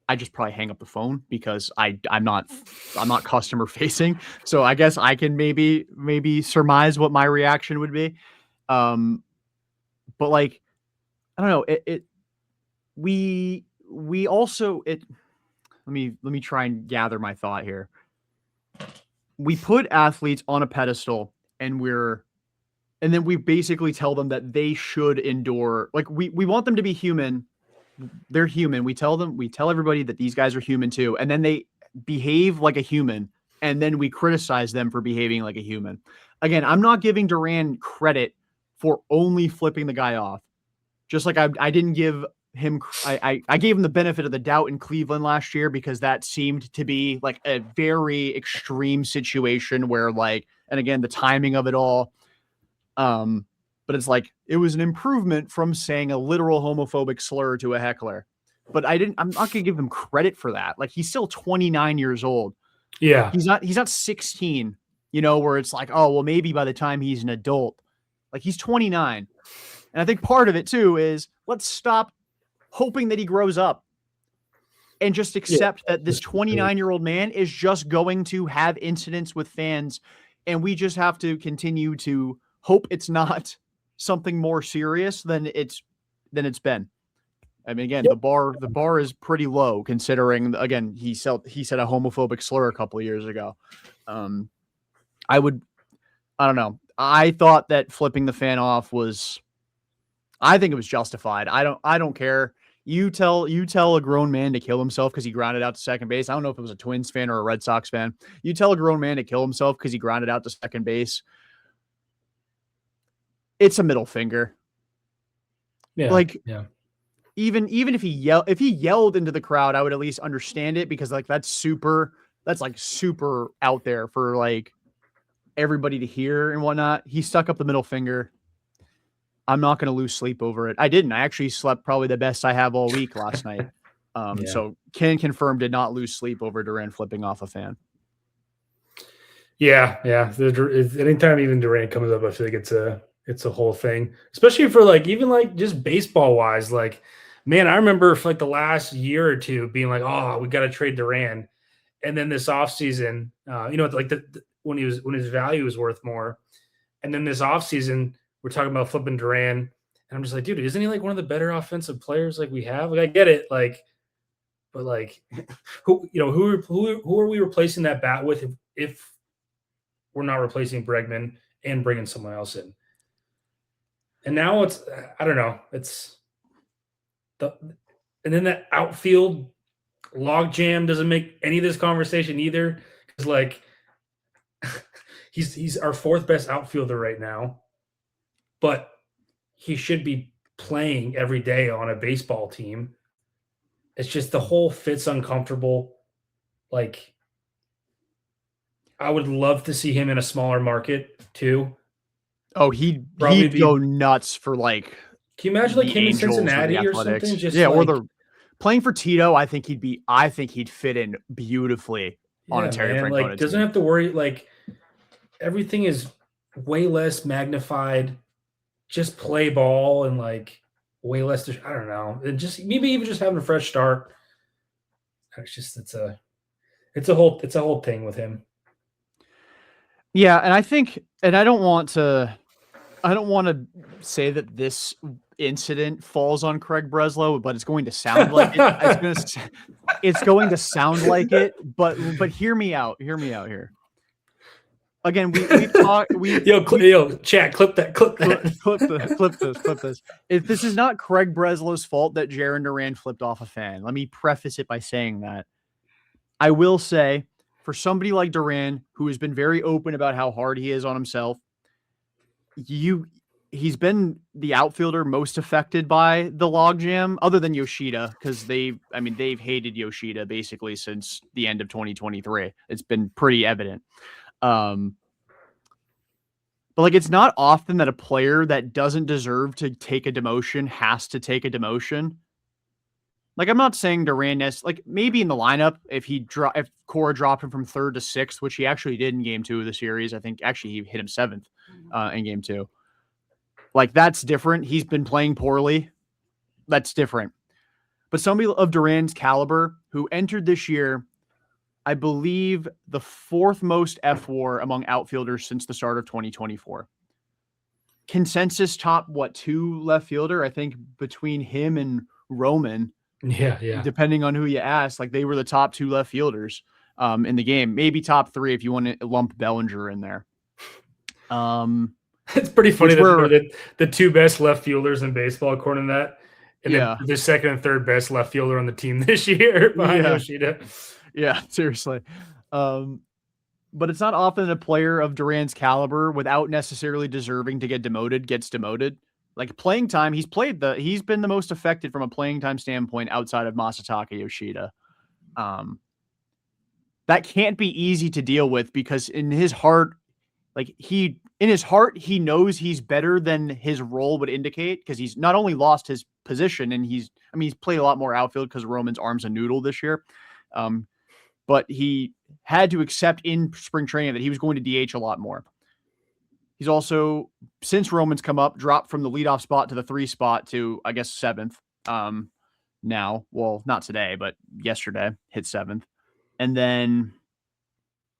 I just probably hang up the phone because I'm not customer facing. So I guess I can maybe surmise what my reaction would be. But like, I don't know, we we also let me try and gather my thought here. We put athletes on a pedestal and then we basically tell them that they should endure, like we want them to be human. They're human. We tell everybody that these guys are human too. And then they behave like a human. And then we criticize them for behaving like a human. Again, I'm not giving Duran credit for only flipping the guy off. Just like I didn't give him, I gave him the benefit of the doubt in Cleveland last year because that seemed to be like a very extreme situation where like, and again, the timing of it all. But it's like, it was an improvement from saying a literal homophobic slur to a heckler. But I'm not going to give him credit for that. Like, he's still 29 years old. Yeah. He's not 16, where it's like, oh, well, maybe by the time he's an adult, like he's 29. And I think part of it too is let's stop hoping that he grows up and just accept that this 29-year-old man is just going to have incidents with fans. And we just have to continue to hope it's not something more serious than it's been. I mean, again, the bar is pretty low considering, again, he said a homophobic slur a couple of years ago. I don't know. I thought that flipping the fan off I think it was justified. I don't care. You tell a grown man to kill himself because he grounded out to second base. I don't know if it was a Twins fan or a Red Sox fan. You tell a grown man to kill himself because he grounded out to second base. It's a middle finger. Yeah. Like, yeah. Even if he yelled into the crowd, I would at least understand it because like that's super out there for like everybody to hear and whatnot. He stuck up the middle finger. I'm not going to lose sleep over it. I didn't. I actually slept probably the best I have all week last night. So can confirm did not lose sleep over Duran flipping off a fan. Yeah. Anytime even Duran comes up, I feel like it's a whole thing, especially for like, even like just baseball wise, like, man, I remember for like the last year or two being like, oh, we got to trade Duran. And then this offseason, like when his value was worth more. And then this offseason, we're talking about flipping Duran. And I'm just like, dude, isn't he like one of the better offensive players like we have? Like, I get it. Like, but like, who are we replacing that bat with if we're not replacing Bregman and bringing someone else in? And now it's, I don't know. And then that outfield logjam doesn't make any of this conversation either. Because like, he's our fourth best outfielder right now, but he should be playing every day on a baseball team. It's just the whole fit's uncomfortable. Like, I would love to see him in a smaller market too. Oh, he'd go nuts for like. Can you imagine like him in Cincinnati or something? Just or the playing for Tito. I think he'd fit in beautifully on a Terry Francona like doesn't have to worry. Like, everything is way less magnified. Just play ball and like way less. I don't know. And just maybe even just having a fresh start. It's a whole thing with him. Yeah, and I think, and I don't want to say that this incident falls on Craig Breslow, but it's going to sound like it. It's going to sound like it, but hear me out here. Again, we've talked. Chat, clip that. Clip this. If this is not Craig Breslow's fault that Jarren Duran flipped off a fan, let me preface it by saying that. I will say, for somebody like Duran, who has been very open about how hard he is on himself, he's been the outfielder most affected by the logjam, other than Yoshida, because they've hated Yoshida basically since the end of 2023. It's been pretty evident. But like, it's not often that a player that doesn't deserve to take a demotion has to take a demotion. Like, I'm not saying Duran, like maybe in the lineup, if Cora dropped him from 3rd to 6th, which he actually did in game 2 of the series. I think actually he hit him 7th in game 2. Like, that's different. He's been playing poorly. That's different. But somebody of Duran's caliber who entered this year, I believe the 4th most FWAR among outfielders since the start of 2024. Consensus top, 2 left fielder, I think, between him and Roman. Yeah. Depending on who you ask, like they were the top 2 left fielders in the game, maybe top 3 if you want to lump Bellinger in there. It's pretty funny Which were- that the 2 best left fielders in baseball, according to that, and Yeah. then the second and third best left fielder on the team this year behind Yeah. Yoshida. Yeah, seriously. But it's not often a player of Duran's caliber, without necessarily deserving to get demoted, gets demoted. Like playing time, he's been the most affected from a playing time standpoint outside of Masataka Yoshida. That can't be easy to deal with, because in his heart, he knows he's better than his role would indicate, because he's not only lost his position, and he's played a lot more outfield because Roman's arm's a noodle this year. But he had to accept in spring training that he was going to DH a lot more. He's also, since Roman's come up, dropped from the leadoff spot to the 3 spot to, I guess, 7th. Now, well, not today, but yesterday hit 7th. And then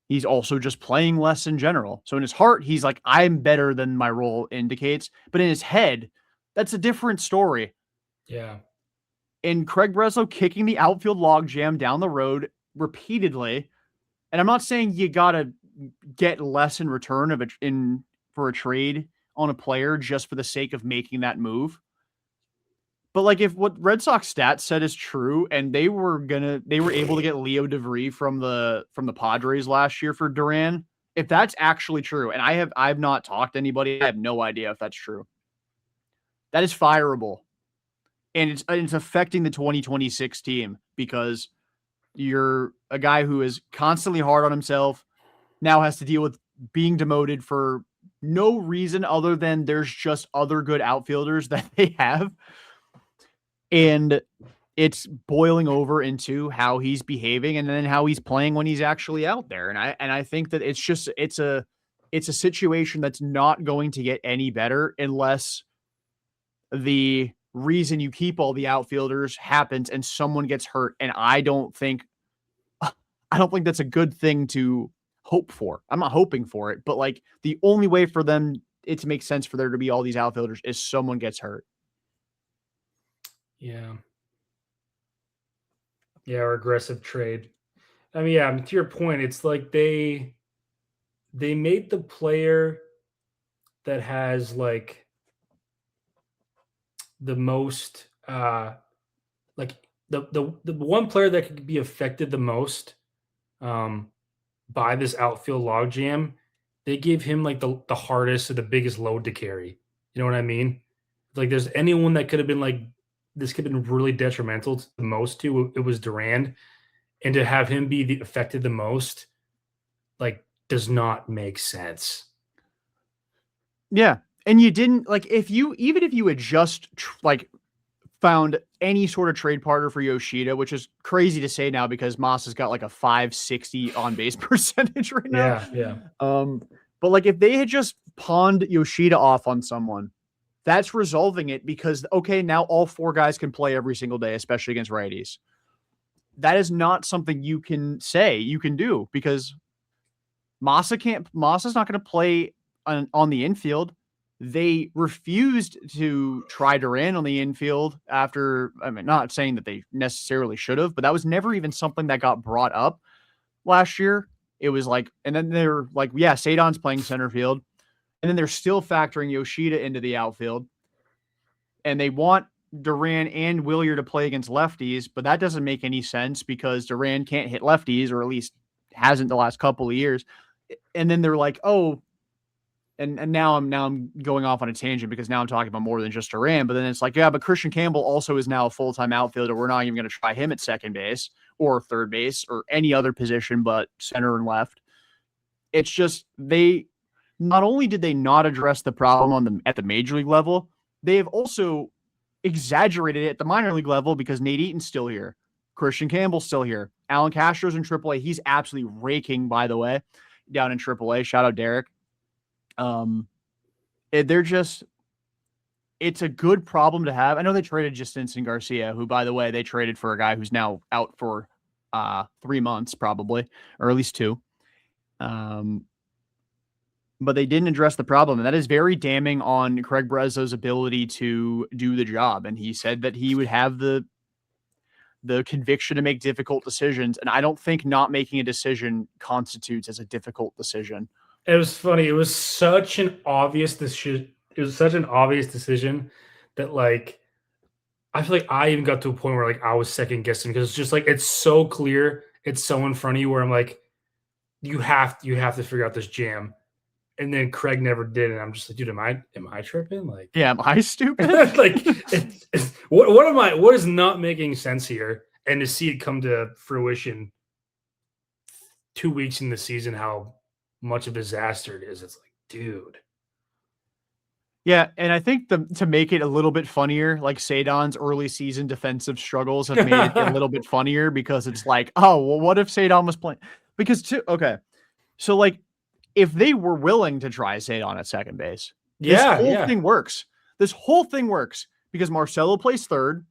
he's also just playing less in general. So in his heart, he's like, I'm better than my role indicates. But in his head, that's a different story. Yeah. And Craig Breslow kicking the outfield logjam down the road repeatedly. And I'm not saying you got to get less in return for a trade on a player just for the sake of making that move. But like, if what Red Sox stats said is true, and they were able to get Leo DeVry from the Padres last year for Duran, if that's actually true, and I've not talked to anybody, I have no idea if that's true. That is fireable. And it's affecting the 2026 team, because you're a guy who is constantly hard on himself, now has to deal with being demoted for no reason other than there's just other good outfielders that they have. And it's boiling over into how he's behaving and then how he's playing when he's actually out there. And I think that it's a situation that's not going to get any better unless the reason you keep all the outfielders happens and someone gets hurt. And I don't think that's a good thing to hope for. I'm not hoping for it, but like, the only way for it to make sense for there to be all these outfielders is someone gets hurt. Yeah. Or aggressive trade. I mean, yeah, to your point, it's like they made the player that has like the most like the one player that could be affected the most by this outfield logjam. They gave him like the hardest or the biggest load to carry. You know what I mean? Like, there's anyone that could have been like, this could have been really detrimental to the most to, it was Duran. And to have him be affected the most, like, does not make sense. Yeah. And you didn't, like, even if you had just found any sort of trade partner for Yoshida, which is crazy to say now because Moss has got like a 560 on base percentage right now. Yeah. But like, if they had just pawned Yoshida off on someone, that's resolving it, because, okay, now all 4 guys can play every single day, especially against righties. That is not something you can say you can do, because Massa is not going to play on the infield. They refused to try Duran on the infield after, not saying that they necessarily should have, but that was never even something that got brought up last year. It was like, and then they're like, yeah, Sadon's playing center field. And then they're still factoring Yoshida into the outfield. And they want Duran and Willier to play against lefties, but that doesn't make any sense because Duran can't hit lefties, or at least hasn't the last couple of years. And then they're like, oh, and now I'm going off on a tangent because now I'm talking about more than just Duran. But then it's like, yeah, but Christian Campbell also is now a full-time outfielder. We're not even going to try him at second base or third base or any other position but center and left. It's just, not only did they not address the problem at the major league level, they have also exaggerated it at the minor league level, because Nate Eaton's still here. Christian Campbell's still here. Alan Castro's in AAA. He's absolutely raking, by the way, down in AAA. Shout out Derek. It's a good problem to have. I know they traded Justinson Garcia, who, by the way, they traded for a guy who's now out for 3 months, probably, or at least 2. But they didn't address the problem, and that is very damning on Craig Breslow's ability to do the job. And he said that he would have the conviction to make difficult decisions. And I don't think not making a decision constitutes as a difficult decision. It was funny. It was such an obvious decision. It was such an obvious decision that like I feel like I even got to a point where like I was second guessing because it's just like it's so clear, it's so in front of you where I'm like, you have to figure out this jam. And then Craig never did, and I'm just like, dude, am I tripping? Like, Yeah, am I stupid? like, what is not making sense here? And to see it come to fruition 2 weeks in the season, how much of a disaster it is. It's like, dude. Yeah, and I think to make it a little bit funnier, like Sadon's early season defensive struggles have made it a little bit funnier because it's like, oh, well, what if Sadon was playing? Because so like if they were willing to try Sadon at second base, this whole thing works. This whole thing works because Marcelo plays third,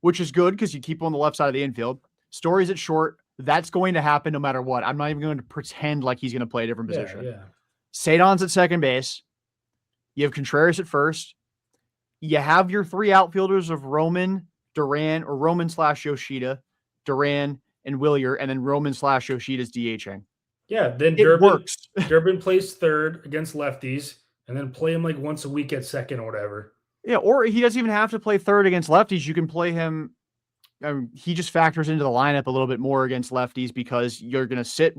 which is good because you keep him on the left side of the infield. Story's at short. That's going to happen no matter what. I'm not even going to pretend like he's going to play a different position. Yeah. Sadon's at second base. You have Contreras at first. You have your three outfielders of Roman, Duran, or Roman/Yoshida, Duran, and Willier, and then Roman/Yoshida's DHing. Yeah, then It works. Durbin plays third against lefties, and then play him like once a week at second or whatever. Yeah, or he doesn't even have to play third against lefties. You can play him. He just factors into the lineup a little bit more against lefties because you're going to sit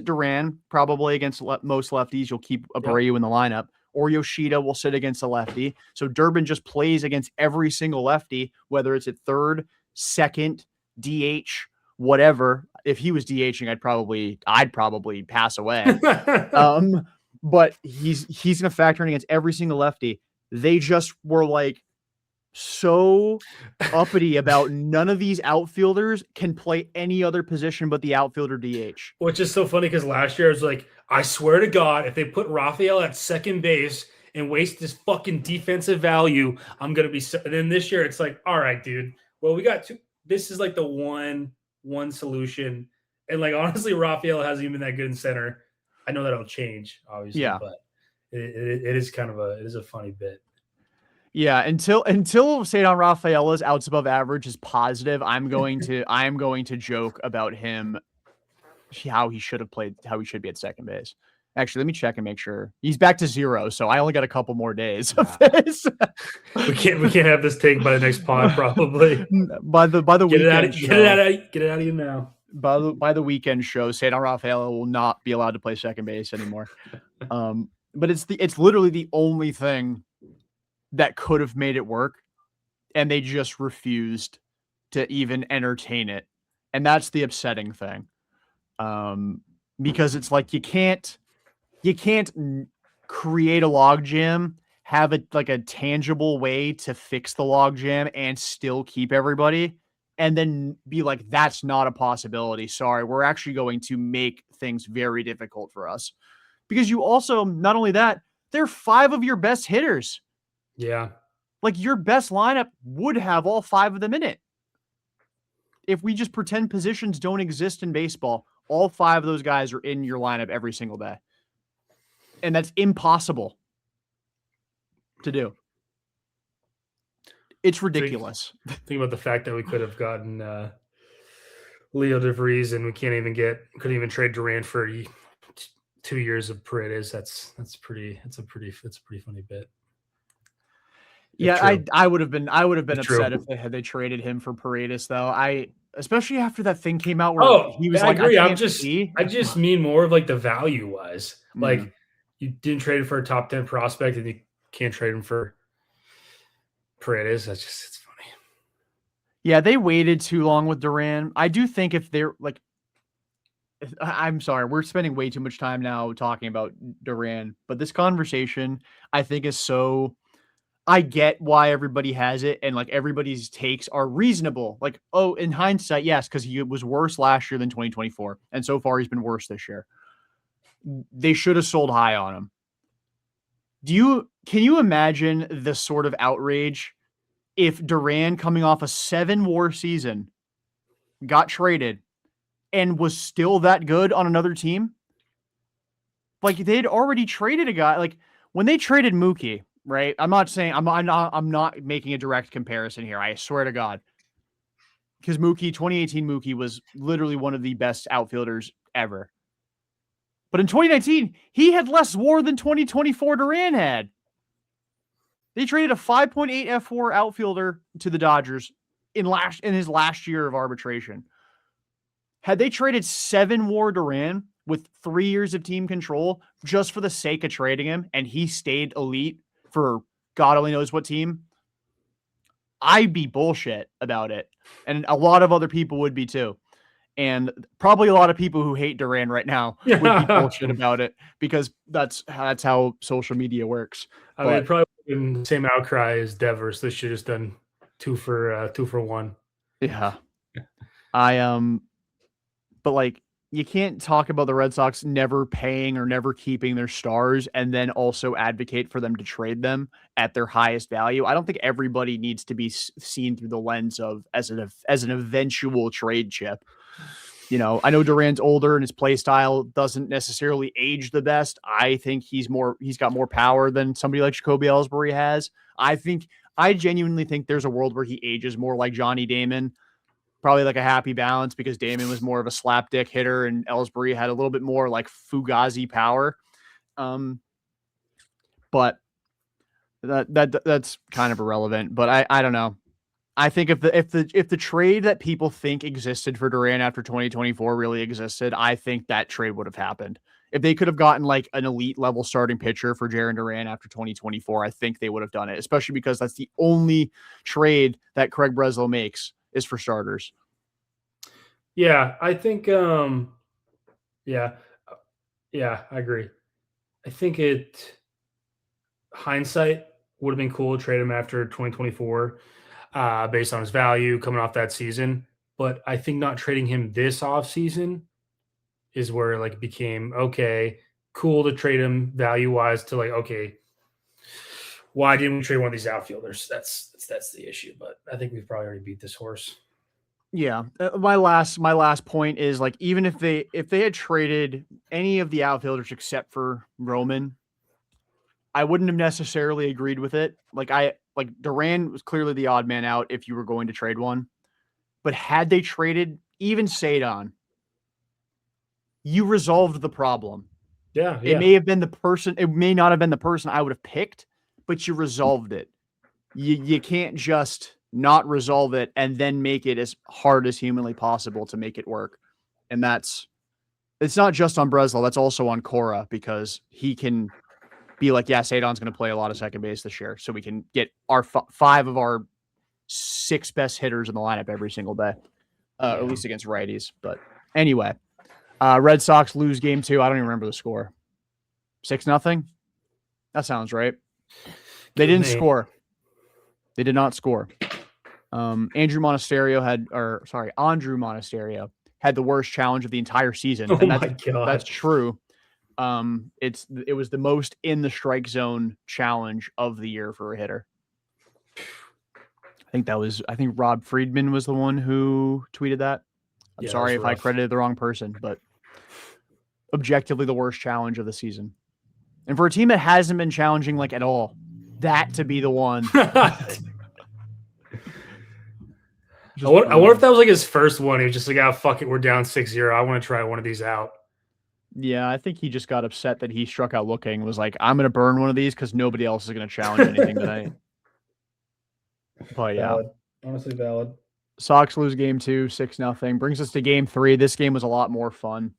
Duran probably against most lefties. You'll keep Abreu in the lineup, or Yoshida will sit against a lefty. So Durbin just plays against every single lefty, whether it's at third, second, DH, whatever. If he was DHing, I'd probably pass away. But he's going to factor in against every single lefty. They just were like so uppity about none of these outfielders can play any other position but the outfielder DH. Which is so funny because last year I was like, I swear to God, if they put Rafael at second base and waste this fucking defensive value, I'm gonna be. And then this year it's like, all right, dude. Well, we got two. This is like the one solution, and like honestly, Rafael hasn't even been that good in center. I know that'll change, obviously, but it is kind of a funny bit. Yeah, until Sadon Rafaela's outs above average is positive, I'm going to joke about him how he should be at second base. Actually, let me check and make sure he's back to 0. So I only got a couple more days of this. we can't have this take by the next pod, probably. by the weekend get it out of you now. By the weekend show, Sadon Rafaela will not be allowed to play second base anymore. But it's literally the only thing that could have made it work, and they just refused to even entertain it. And that's the upsetting thing. Because it's like you can't create a logjam, have it like a tangible way to fix the logjam and still keep everybody, and then be like, that's not a possibility. Sorry, we're actually going to make things very difficult for us. Because you also, not only that, they're 5 of your best hitters. Yeah. Like your best lineup would have all 5 of them in it. If we just pretend positions don't exist in baseball, all 5 of those guys are in your lineup every single day. And that's impossible to do. It's ridiculous. Think about the fact that we could have gotten Leo DeVries and we couldn't even trade Duran for 2 years of Paredes. That's a pretty funny bit. Yeah, I would have been upset if they traded him for Paredes though. Especially after that thing came out where he was like, I just mean more of like the value wise. Like you didn't trade him for a top 10 prospect and you can't trade him for Paredes. It's funny. Yeah, they waited too long with Duran. I do think if they're like, I'm sorry, we're spending way too much time now talking about Duran, but this conversation I think is so. I get why everybody has it, and like everybody's takes are reasonable. Like, oh, in hindsight, yes, because he was worse last year than 2024, and so far he's been worse this year. They should have sold high on him. Can you imagine the sort of outrage if Duran, coming off a 7 WAR season, got traded and was still that good on another team? Like they'd already traded a guy. Like when they traded Mookie. Right. I'm not saying I'm not making a direct comparison here. I swear to God. because 2018 Mookie was literally one of the best outfielders ever. But in 2019, he had less WAR than 2024 Duran had. They traded a 5.8 F4 outfielder to the Dodgers in his last year of arbitration. Had they traded 7 WAR Duran with 3 years of team control just for the sake of trading him, and he stayed elite for God only knows what team, I'd be bullshit about it. And a lot of other people would be too. And probably a lot of people who hate Duran right now would be bullshit about it, because that's how social media works. I mean, it probably been the same outcry as Devers. They should have just done 2 for 1. Yeah. But like, you can't talk about the Red Sox never paying or never keeping their stars and then also advocate for them to trade them at their highest value. I don't think everybody needs to be seen through the lens of as an eventual trade chip. You know, I know Duran's older and his play style doesn't necessarily age the best. I think he's got more power than somebody like Jacoby Ellsbury has. I genuinely think there's a world where he ages more like Johnny Damon. Probably like a happy balance, because Damon was more of a slapdick hitter and Ellsbury had a little bit more like Fugazi power. But that's kind of irrelevant. But I don't know. I think if the trade that people think existed for Duran after 2024 really existed, I think that trade would have happened. If they could have gotten like an elite level starting pitcher for Jarren Duran after 2024, I think they would have done it, especially because that's the only trade that Craig Breslow makes is for starters. Yeah, I think I agree. I think hindsight would have been cool to trade him after 2024 based on his value coming off that season. But I think not trading him this offseason is where like it became cool to trade him value-wise to like, okay, why didn't we trade one of these outfielders? That's the issue. But I think we've probably already beat this horse. Yeah. My last point is like, even if they had traded any of the outfielders except for Roman, I wouldn't have necessarily agreed with it. Like Duran was clearly the odd man out if you were going to trade one, but had they traded even Cedon, you resolved the problem. Yeah. It may have been the person, it may not have been the person I would have picked, but you resolved it. You can't just not resolve it and then make it as hard as humanly possible to make it work. And it's not just on Breslow, that's also on Cora, because he can be like, yeah, Cedon's going to play a lot of second base this year, so we can get our 5 of our 6 best hitters in the lineup every single day, at least against righties. But anyway, Red Sox lose game 2. I don't even remember the score. 6-0. That sounds right. They didn't score. They did not score. Andrew Monasterio had the worst challenge of the entire season. And that's true. It was the most in the strike zone challenge of the year for a hitter. I think Rob Friedman was the one who tweeted that. I'm sorry if I credited the wrong person, but objectively the worst challenge of the season. And for a team that hasn't been challenging like at all, that to be the one. I wonder if that was like his first one. He was just like, fuck it, we're down 6-0. I want to try one of these out. Yeah, I think he just got upset that he struck out looking, was like, I'm going to burn one of these because nobody else is going to challenge anything tonight. But yeah. Valid. Honestly valid. Sox lose game 2, 6-0. Brings us to game 3. This game was a lot more fun.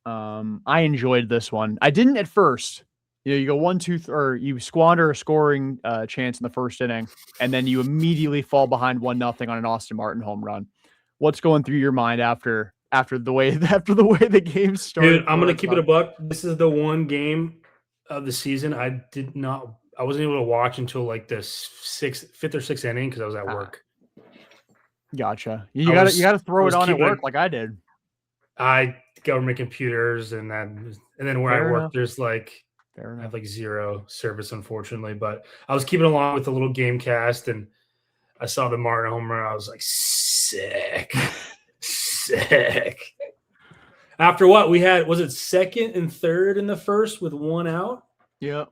I enjoyed this one. I didn't at first. You go 1-2, or you squander a scoring chance in the first inning, and then you immediately fall behind 1-0 on an Austin Martin home run. What's going through your mind after the way the game started? Dude, I'm gonna keep it a buck. This is the one game of the season I wasn't able to watch until like the 5th or 6th inning because I was at work. Gotcha. You gotta throw it on at work like I did. I government computers and then where I work, there's like I have like 0 service, unfortunately. But I was keeping along with the little game cast, and I saw the Martin home run. I was like, sick. After what we had, was it 2nd and 3rd in the first with 1 out? Yeah.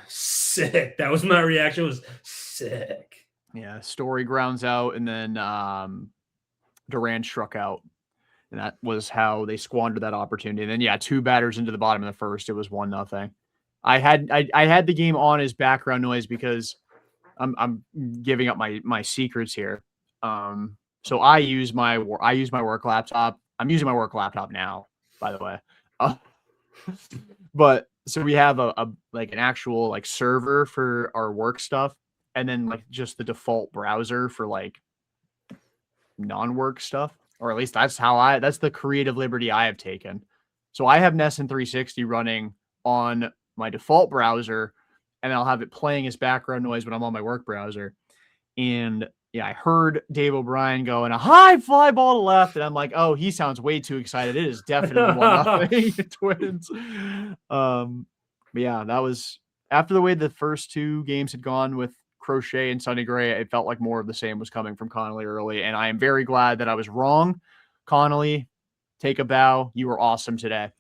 Sick. That was my reaction. Was sick. Yeah, Story grounds out, and then Duran struck out, and that was how they squandered that opportunity. And then yeah, 2 batters into the bottom of the first, it was 1-0. I had the game on as background noise because I'm giving up my secrets here. So I use my work laptop. I'm using my work laptop now, by the way. But so we have a like an actual like server for our work stuff, and then like just the default browser for like non-work stuff, or at least that's the creative liberty I have taken. So I have Nessun 360 running on my default browser, and I'll have it playing as background noise when I'm on my work browser. And yeah, I heard Dave O'Brien go, and a high fly ball to left, and I'm like, oh, he sounds way too excited. It is definitely 1-0 Twins. But yeah, that was after the way the first 2 games had gone with Crochet and Sonny Gray. It felt like more of the same was coming from Connelly Early, and I am very glad that I was wrong. Connelly, take a bow. You were awesome today.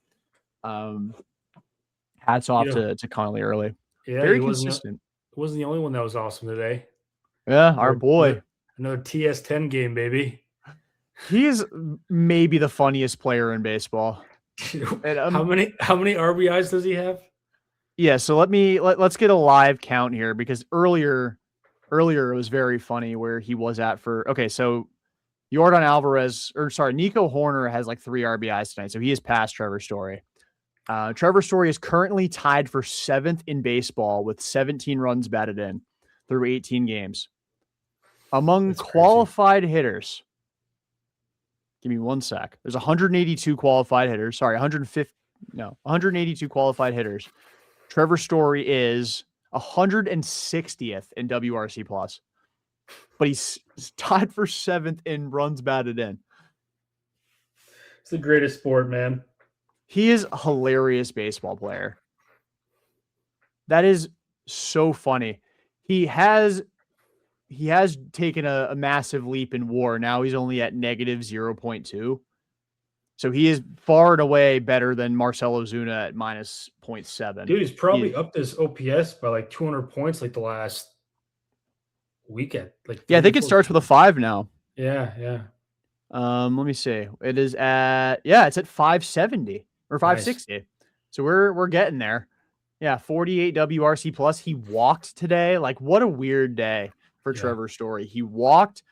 Hats off to Connelly Early. Yeah, very consistent. He wasn't the only one that was awesome today. Yeah, our boy. Another TS10 game, baby. He is maybe the funniest player in baseball. And, how many RBIs does he have? Yeah, so let's get a live count here, because earlier it was very funny where he was at for so Yordan Alvarez, Nico Horner has like 3 RBIs tonight, so he is past Trevor Story. Trevor Story is currently tied for 7th in baseball with 17 runs batted in through 18 games. Among qualified hitters, give me one sec. There's 182 qualified hitters. 182 qualified hitters. Trevor Story is 160th in WRC plus, but he's tied for 7th in runs batted in. It's the greatest sport, man. He is a hilarious baseball player. That is so funny. He has taken a massive leap in WAR. Now he's only at negative 0.2. So he is far and away better than Marcell Ozuna at minus 0.7. Dude, he's probably up this OPS by like 200 points like the last weekend. I think it starts with a 5 now. Yeah. Let me see. It is it's at 570 or 560. Nice. So we're getting there. Yeah, 48 WRC plus. He walked today. Like, what a weird day for Trevor Story. He walked,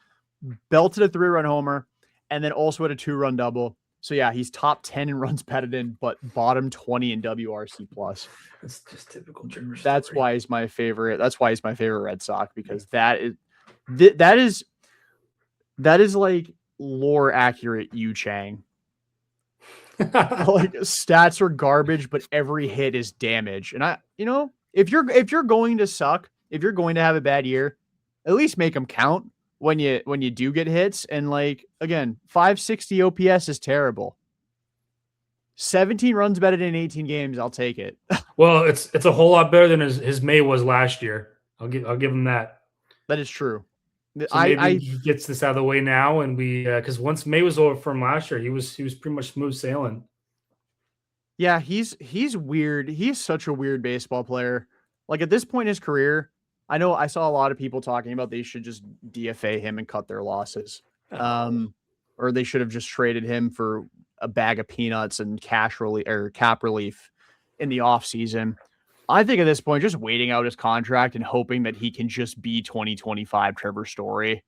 belted a 3-run homer, and then also had a 2-run double. So yeah, he's top 10 in runs batted in, but bottom 20 in WRC plus. That's just typical Trevor Story. That's why he's my favorite. That's why he's my favorite Red Sox, because that is like lore accurate Yu Chang. Like, stats are garbage, but every hit is damage. And if you're going to suck, if you're going to have a bad year, at least make them count when you do get hits. And like, again, 560 OPS is terrible. 17 runs batted in 18 games. I'll take it. Well, it's a whole lot better than his May was last year. I'll give him that. That is true. So maybe he gets this out of the way now, and we because once May was over from last year, he was pretty much smooth sailing. Yeah, he's weird. He's such a weird baseball player. Like, at this point in his career, I know I saw a lot of people talking about they should just DFA him and cut their losses. Or they should have just traded him for a bag of peanuts and cap relief in the offseason. I think at this point, just waiting out his contract and hoping that he can just be 2025 Trevor Story,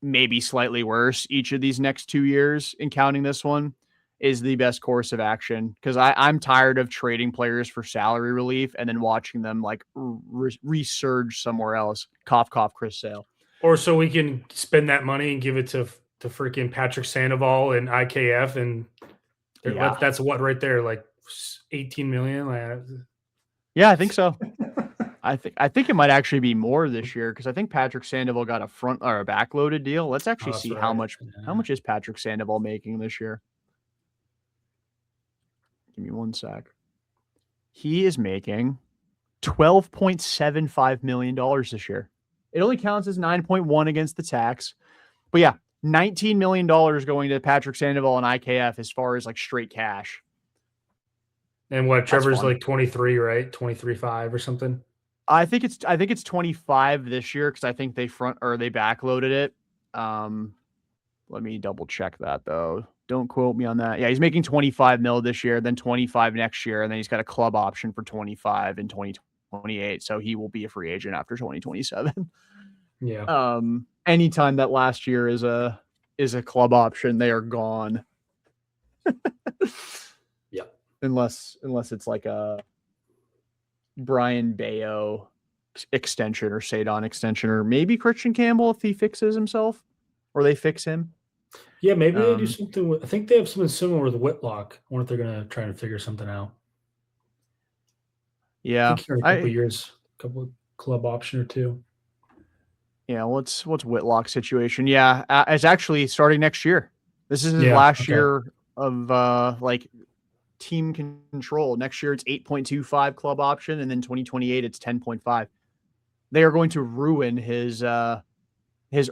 maybe slightly worse each of these next 2 years, and counting this one, is the best course of action. Because I'm tired of trading players for salary relief and then watching them like resurge somewhere else. Cough, cough, Chris Sale. Or so we can spend that money and give it to freaking Patrick Sandoval and IKF, and that's what right there, like 18 million. Yeah, I think so. I think it might actually be more this year, because I think Patrick Sandoval got a front or a backloaded deal. Let's actually see how much is Patrick Sandoval making this year. Give me one sec. He is making $12.75 million this year. It only counts as 9.1 against the tax. But yeah, $19 million going to Patrick Sandoval and IKF as far as like straight cash. And what, Trevor's like 23, right? 23.5 or something. I think it's 25 this year because I think they backloaded it. Let me double check that though. Don't quote me on that. Yeah, he's making 25 mil this year, then 25 next year, and then he's got a club option for 25 in 2028. So he will be a free agent after 2027. Yeah. Anytime that last year is a club option, they are gone. Yeah. Unless it's like a Brian Bayo extension or Sadon extension, or maybe Christian Campbell if he fixes himself or they fix him. Yeah, maybe they do something with. I think they have something similar with Whitlock. I wonder if they're gonna try to figure something out. Yeah, I think here in a couple years, a couple club option or two. Yeah, what's Whitlock's situation? Yeah, it's actually starting next year. This is his last year of like team control. Next year it's 8.25 club option, and then 2028 it's 10.5. They are going to ruin his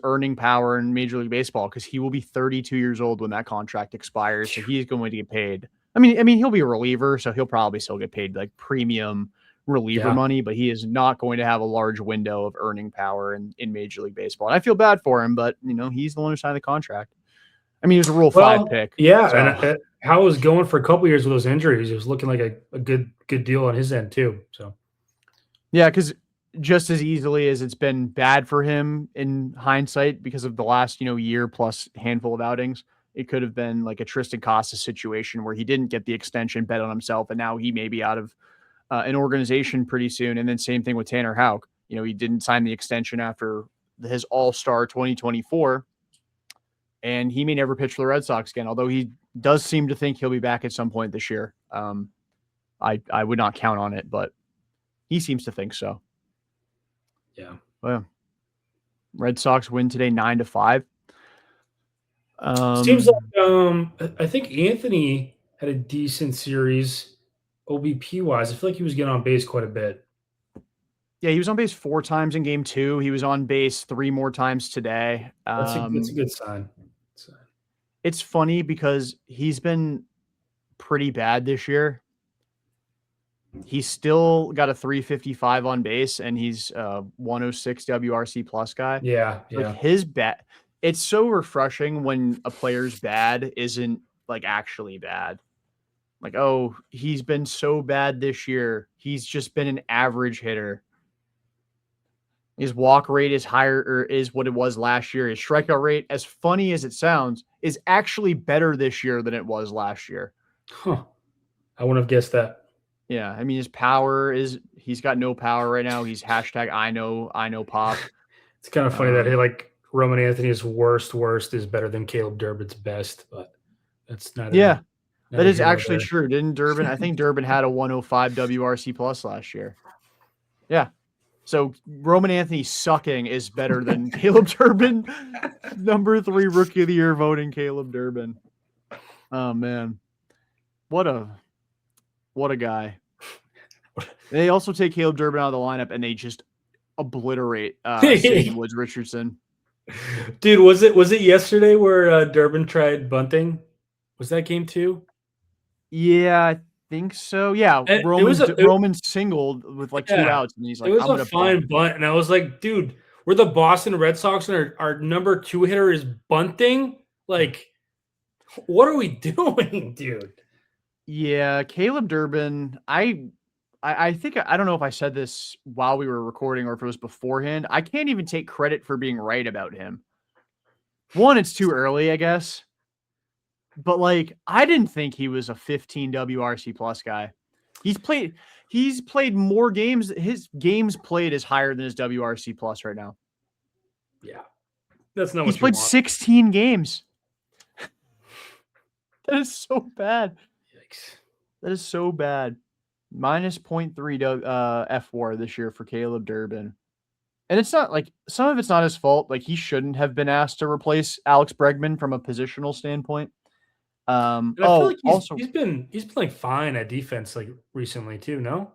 earning power in Major League Baseball because he will be 32 years old when that contract expires. So he's going to get paid. I mean, he'll be a reliever, so he'll probably still get paid like premium reliever money, but he is not going to have a large window of earning power in Major League Baseball. And I feel bad for him, but he's the one who signed the contract. I mean, he was a Rule 5 pick. Yeah, so. And how it was going for a couple years with those injuries, it was looking like a good deal on his end too. So yeah, because just as easily as it's been bad for him in hindsight because of the last year plus handful of outings, it could have been like a Tristan Casas situation where he didn't get the extension, bet on himself, and now he may be out of an organization pretty soon. And then same thing with Tanner Houck. He didn't sign the extension after his All-Star 2024, and he may never pitch for the Red Sox again, although he does seem to think he'll be back at some point this year. I would not count on it, but he seems to think so. Yeah. Well, Red Sox win today 9-5. Seems like I think Anthony had a decent series OBP wise. I feel like he was getting on base quite a bit. Yeah, he was on base 4 times in game 2. He was on base 3 more times today. That's a good sign. It's funny because he's been pretty bad this year. He's still got a 355 on base, and he's 106 WRC plus guy. Yeah. Like his bat, it's so refreshing when a player's bad isn't like actually bad. Like, oh, he's been so bad this year. He's just been an average hitter. His walk rate is higher, or is what it was last year. His strikeout rate, as funny as it sounds, is actually better this year than it was last year. Huh. I wouldn't have guessed that. Yeah. I mean, his power he's got no power right now. He's hashtag I know pop. It's kind of funny that like Roman Anthony's worst is better than Caleb Durbin's best, but that's not. Yeah. That is actually true. Didn't Durbin? I think Durbin had a 105 WRC plus last year. Yeah. So Roman Anthony sucking is better than Caleb Durbin. Number 3 rookie of the year voting Caleb Durbin. Oh man. What a guy. They also take Caleb Durbin out of the lineup and they just obliterate Xavier Woods Richardson. Dude, was it yesterday where Durbin tried bunting? Was that game 2? Yeah, I think so. Yeah, Roman singled with like 2 outs, and he's like, "It was a fine bunt," and I was like, "Dude, we're the Boston Red Sox, and our number 2 hitter is bunting. Like, what are we doing, dude?" Yeah, Caleb Durbin. I think I don't know if I said this while we were recording or if it was beforehand. I can't even take credit for being right about him. One, it's too early, I guess. But like, I didn't think he was a 15 WRC plus guy. He's played more games. His games played is higher than his WRC plus right now. Yeah. That's not He's played 16 games. That is so bad. Yikes. That is so bad. Minus 0.3 F4 this year for Caleb Durbin. And it's not like some of it's not his fault. Like he shouldn't have been asked to replace Alex Bregman from a positional standpoint. I feel like he's been playing fine at defense like recently too, no?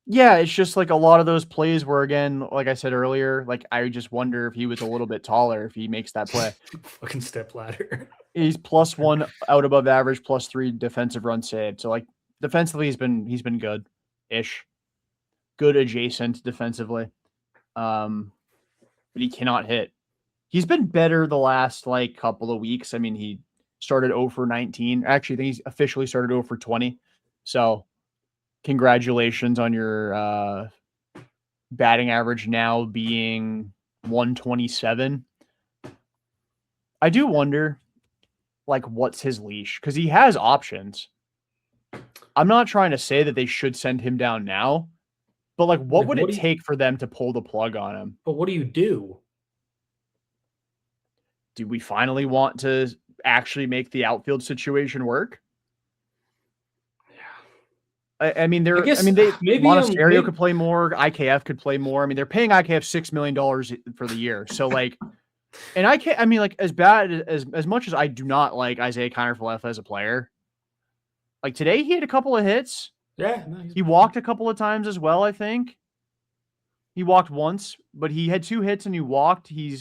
Yeah, it's just like a lot of those plays where, again, like I said earlier, like I just wonder if he was a little bit taller if he makes that play. Fucking step ladder. He's +1 out above average, +3 defensive run saved. So like defensively, he's been good-ish. good adjacent defensively. But he cannot hit. He's been better the last like couple of weeks. I mean, he started 0 for 19. Actually, I think he's officially started 0 for 20. So congratulations on your batting average now being 127. I do wonder, like, what's his leash? Because he has options. I'm not trying to say that they should send him down now, but like, what would it take for them to pull the plug on him? But what do you do? Do we finally want to actually make the outfield situation work? I mean, they maybe Monasterio could play more. IKF could play more. I mean, they're paying IKF $6 million for the year. So like, and I mean, like as much as I do not like Isiah Kiner-Falefa as a player, like today he had a couple of hits. Yeah. No, he walked a couple of times as well. I think he walked once, but he had 2 hits and he walked. He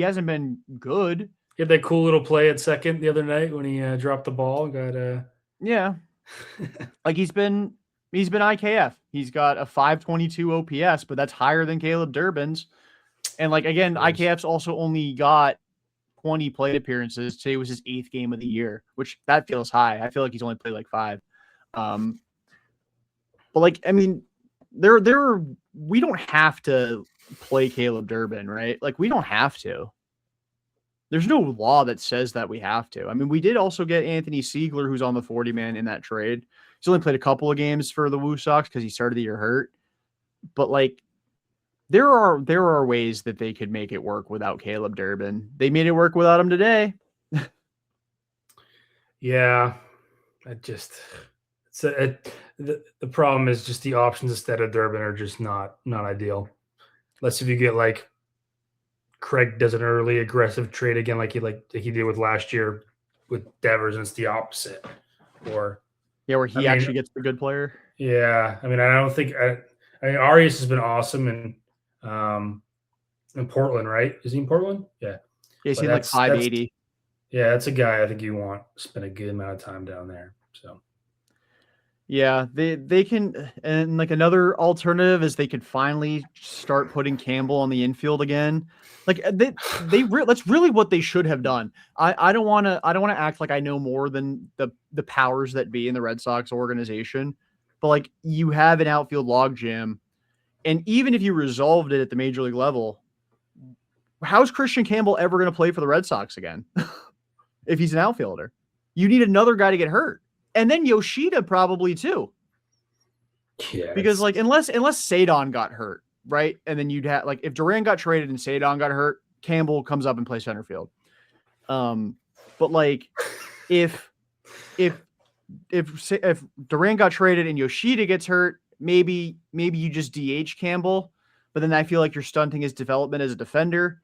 hasn't been good. He had that cool little play at second the other night when he dropped the ball and got yeah. Like he's been IKF. He's got a 522 OPS, but that's higher than Caleb Durbin's. And like again, IKF's also only got 20 plate appearances. Today was his 8th game of the year, which that feels high. I feel like he's only played like 5. But like I mean, we don't have to play Caleb Durbin, right? Like we don't have to. There's no law that says that we have to. I mean, we did also get Anthony Siegler, who's on the 40-man in that trade. He's only played a couple of games for the Woo Sox because he started the year hurt. But like, there are ways that they could make it work without Caleb Durbin. They made it work without him today. Yeah, the problem is just the options instead of Durbin are just not ideal. Unless if you get like Craig does an early aggressive trade again, like he did with last year with Devers, and it's the opposite. Or where he actually gets the good player. Yeah, I mean, I don't think Arias has been awesome in Portland, right? Is he in Portland? Yeah. He's like 580. That's a guy I think you want to spend a good amount of time down there. So. Yeah, they can, and like another alternative is they could finally start putting Campbell on the infield again. Like that's really what they should have done. I don't want to act like I know more than the powers that be in the Red Sox organization, but like you have an outfield logjam, and even if you resolved it at the major league level, how's Christian Campbell ever going to play for the Red Sox again? If he's an outfielder, you need another guy to get hurt. And then Yoshida probably too. Yeah. Because like unless Sadon got hurt, right? And then you'd have like if Duran got traded and Sadon got hurt, Campbell comes up and plays center field. But like if Duran got traded and Yoshida gets hurt, maybe you just DH Campbell, but then I feel like you're stunting his development as a defender.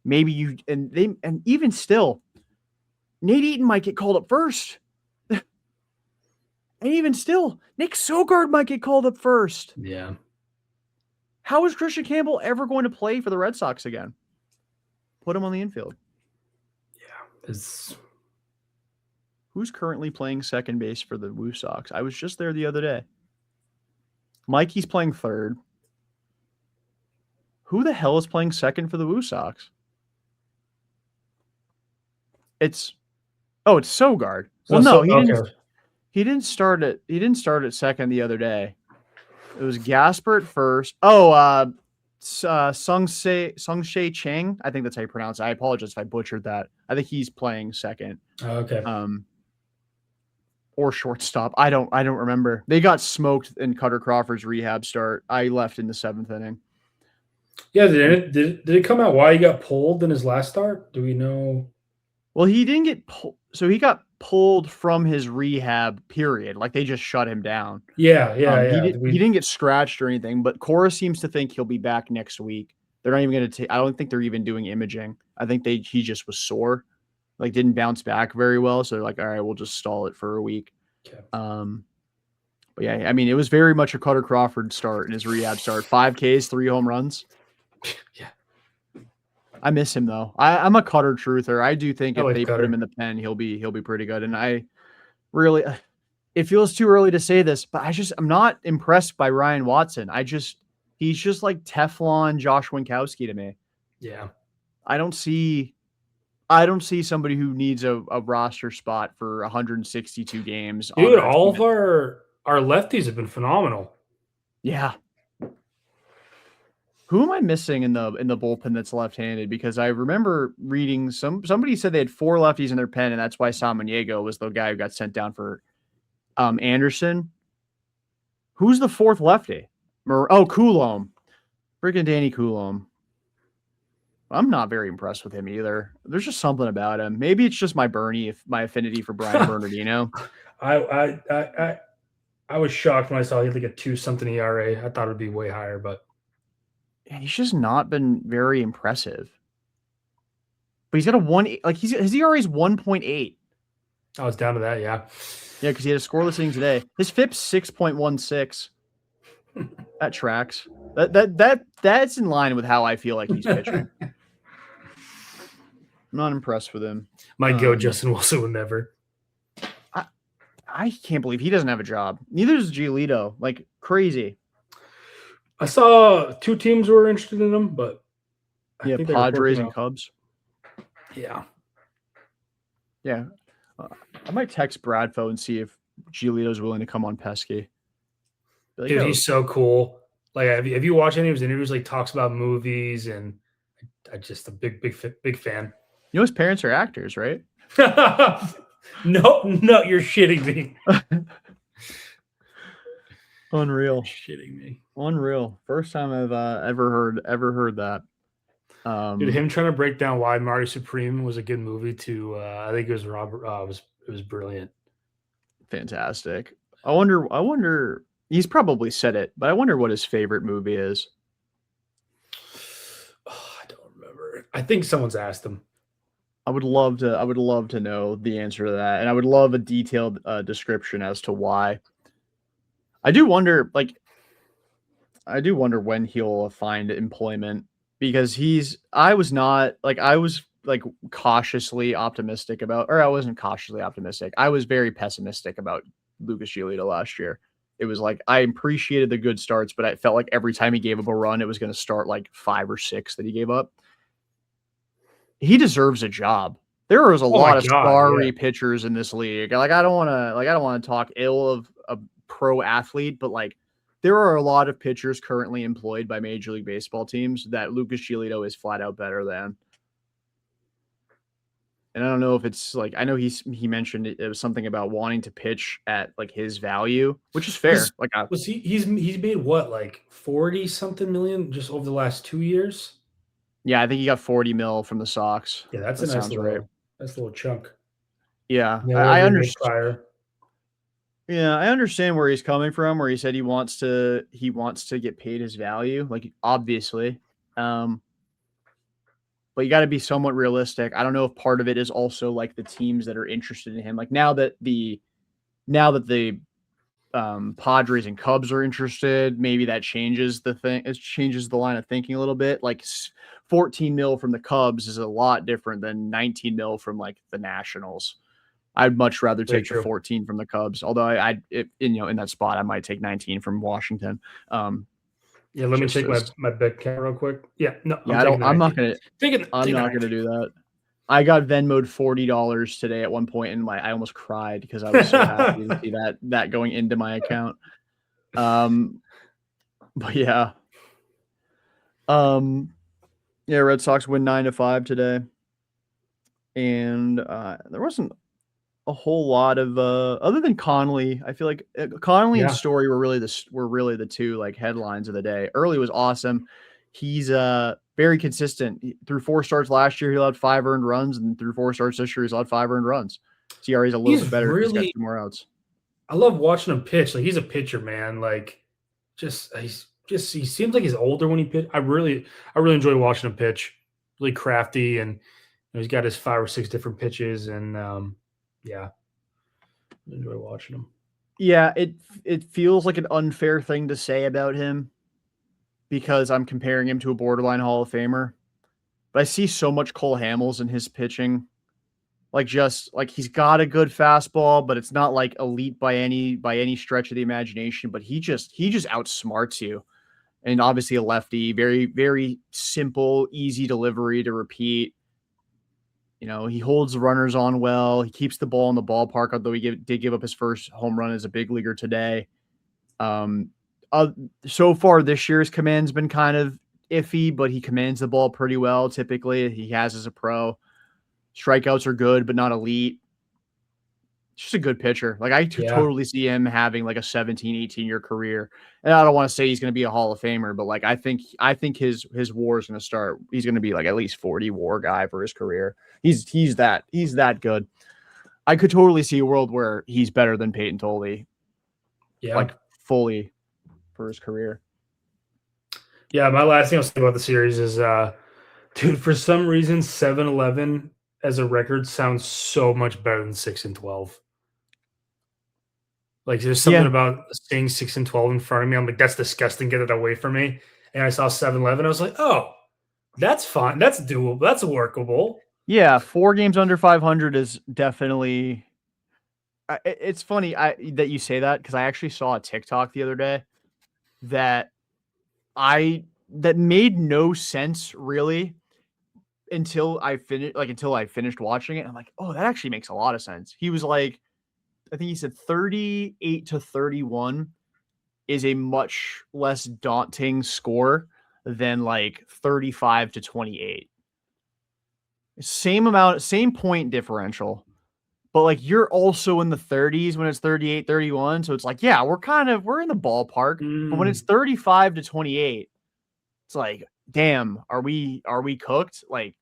Maybe you and even still, Nate Eaton might get called up first. And even still, Nick Sogard might get called up first. Yeah. How is Christian Campbell ever going to play for the Red Sox again? Put him on the infield. Yeah. Who's currently playing second base for the Woo Sox? I was just there the other day. Mikey's playing third. Who the hell is playing second for the Woo Sox? It's Sogard. Well, no, he didn't. He didn't start at second the other day. It was Gasper at first. Sung-Shae Chang. I think that's how you pronounce it. I apologize if I butchered that. I think he's playing second. Oh, okay. Or shortstop. I don't remember. They got smoked in Cutter Crawford's rehab start. I left in the 7th inning. Yeah, did it come out why he got pulled in his last start? Do we know? Well, he didn't get pulled. So he got pulled from his rehab period. Like they just shut him down. Yeah. He didn't get scratched or anything, but Cora seems to think he'll be back next week. They're not even going to take, I don't think they're even doing imaging. I think he just was sore, like didn't bounce back very well. So they're like, all right, we'll just stall it for a week. Okay. But yeah, I mean, it was very much a Cutter Crawford start in his rehab start. 5 Ks, 3 home runs. Yeah. I miss him though. I'm a Cutter truther. I do think if they Cutter. put him in the pen, he'll be pretty good. And I really, it feels too early to say this, but I'm not impressed by Ryan Watson. He's just like Teflon Josh Winkowski to me. Yeah. I don't see somebody who needs a roster spot for 162 games. Dude, all of our lefties have been phenomenal. Yeah. Who am I missing in the bullpen that's left-handed? Because I remember reading somebody said they had 4 lefties in their pen, and that's why Samaniego was the guy who got sent down for Anderson. Who's the 4th lefty? Coulombe. Freaking Danny Coulombe. I'm not very impressed with him either. There's just something about him. Maybe it's just my affinity for Brian Bernardino. I was shocked when I saw he had like a 2-something ERA. I thought it'd be way higher, but he's just not been very impressive. But he's got a 1, like his ERA is 1.8. I was down to that, yeah. Yeah, because he had a scoreless inning today. His FIP's 6.16. That tracks. That's in line with how I feel like he's pitching. I'm not impressed with him. Might go Justin Wilson would never. I can't believe he doesn't have a job. Neither does Giolito. Like crazy. I saw 2 teams were interested in him, but I think Padres and Cubs. Yeah. Yeah. I might text Bradfo and see if Giolito's willing to come on Pesky. Like, dude, he's so cool. Like, have you watched any of his interviews? Like, talks about movies, and I just a big fan. You know, his parents are actors, right? No, you're shitting me. Unreal. You're shitting me. Unreal. First time I've ever heard that. Dude, him trying to break down why Marty Supreme was a good movie to I think it was Robert. It was brilliant. Fantastic. I wonder. He's probably said it, but I wonder what his favorite movie is. Oh, I don't remember. I think someone's asked him. I would love to know the answer to that, and I would love a detailed description as to why. I do wonder when he'll find employment, because I was cautiously optimistic about, or I wasn't cautiously optimistic. I was very pessimistic about Lucas Giolito last year. It was like, I appreciated the good starts, but I felt like every time he gave up a run, it was going to start like 5 or 6 that he gave up. He deserves a job. There is a lot of sorry pitchers in this league. Like, I don't want to talk ill of a pro athlete, but like, there are a lot of pitchers currently employed by Major League Baseball teams that Lucas Giolito is flat out better than. And I don't know if it's like, I know he mentioned it was something about wanting to pitch at like his value, which is fair. He's made what, like 40 something million just over the last 2 years? Yeah, I think he got 40 mil from the Sox. Yeah, that's a nice little chunk. Yeah, I understand. Yeah, I understand where he's coming from, where he said he wants to get paid his value, like obviously. But you got to be somewhat realistic. I don't know if part of it is also like the teams that are interested in him. Like now that the Padres and Cubs are interested, maybe that changes the thing. It changes the line of thinking a little bit. Like 14 mil from the Cubs is a lot different than 19 mil from like the Nationals. I'd much rather take the 14 from the Cubs. Although in that spot, I might take 19 from Washington. Yeah, let me take my bet count real quick. Yeah, no, I'm not gonna do that. I got Venmo'd $40 today at one point, and I almost cried because I was so happy to see that going into my account. But yeah. Red Sox win 9-5 today, and there wasn't a whole lot of other than Connelly. I feel like Connelly and Story were really the two like headlines of the day. Early was awesome. He's very consistent. Through 4 starts last year, he allowed 5 earned runs, and through 4 starts this year, he's allowed 5 earned runs. CRA is a little bit better. He's got 2 more outs. I love watching him pitch. Like, he's a pitcher, man. Like, he seems like he's older when he pitch. I really enjoy watching him pitch. Really crafty, and he's got his 5 or 6 different pitches, and yeah, I enjoy watching him. Yeah, it feels like an unfair thing to say about him because I'm comparing him to a borderline Hall of Famer. But I see so much Cole Hamels in his pitching. Like just like he's got a good fastball, but it's not like elite by any stretch of the imagination. But he just outsmarts you. And obviously a lefty, very, very simple, easy delivery to repeat. You know, he holds the runners on well. He keeps the ball in the ballpark, although he did give up his first home run as a big leaguer today. So far this year's command's been kind of iffy, but he commands the ball pretty well. Typically, he has as a pro. Strikeouts are good, but not elite. Just a good pitcher. Like I totally see him having like a 17, 18-year career. And I don't want to say he's going to be a Hall of Famer, but like I think his war is going to start. He's going to be like at least 40 WAR guy for his career. He's that good. I could totally see a world where he's better than Peyton Toley. Yeah. Like fully for his career. Yeah, my last thing I'll say about the series is dude, for some reason 7-11 as a record sounds so much better than 6-12. Like there's something about seeing 6-12 in front of me. I'm like, that's disgusting. Get it away from me. And I saw 7-11. I was like, oh, that's fine. That's doable. That's workable. Yeah, 4 games under 500 is definitely. It's funny that you say that because I actually saw a TikTok the other day that made no sense really until I finished watching it. I'm like, oh, that actually makes a lot of sense. He was like, I think he said 38-31 is a much less daunting score than like 35-28. Same point differential, but like you're also in the 30s when it's 38-31. So it's like, yeah, we're in the ballpark. But when it's 35-28, it's like, damn, are we cooked? Like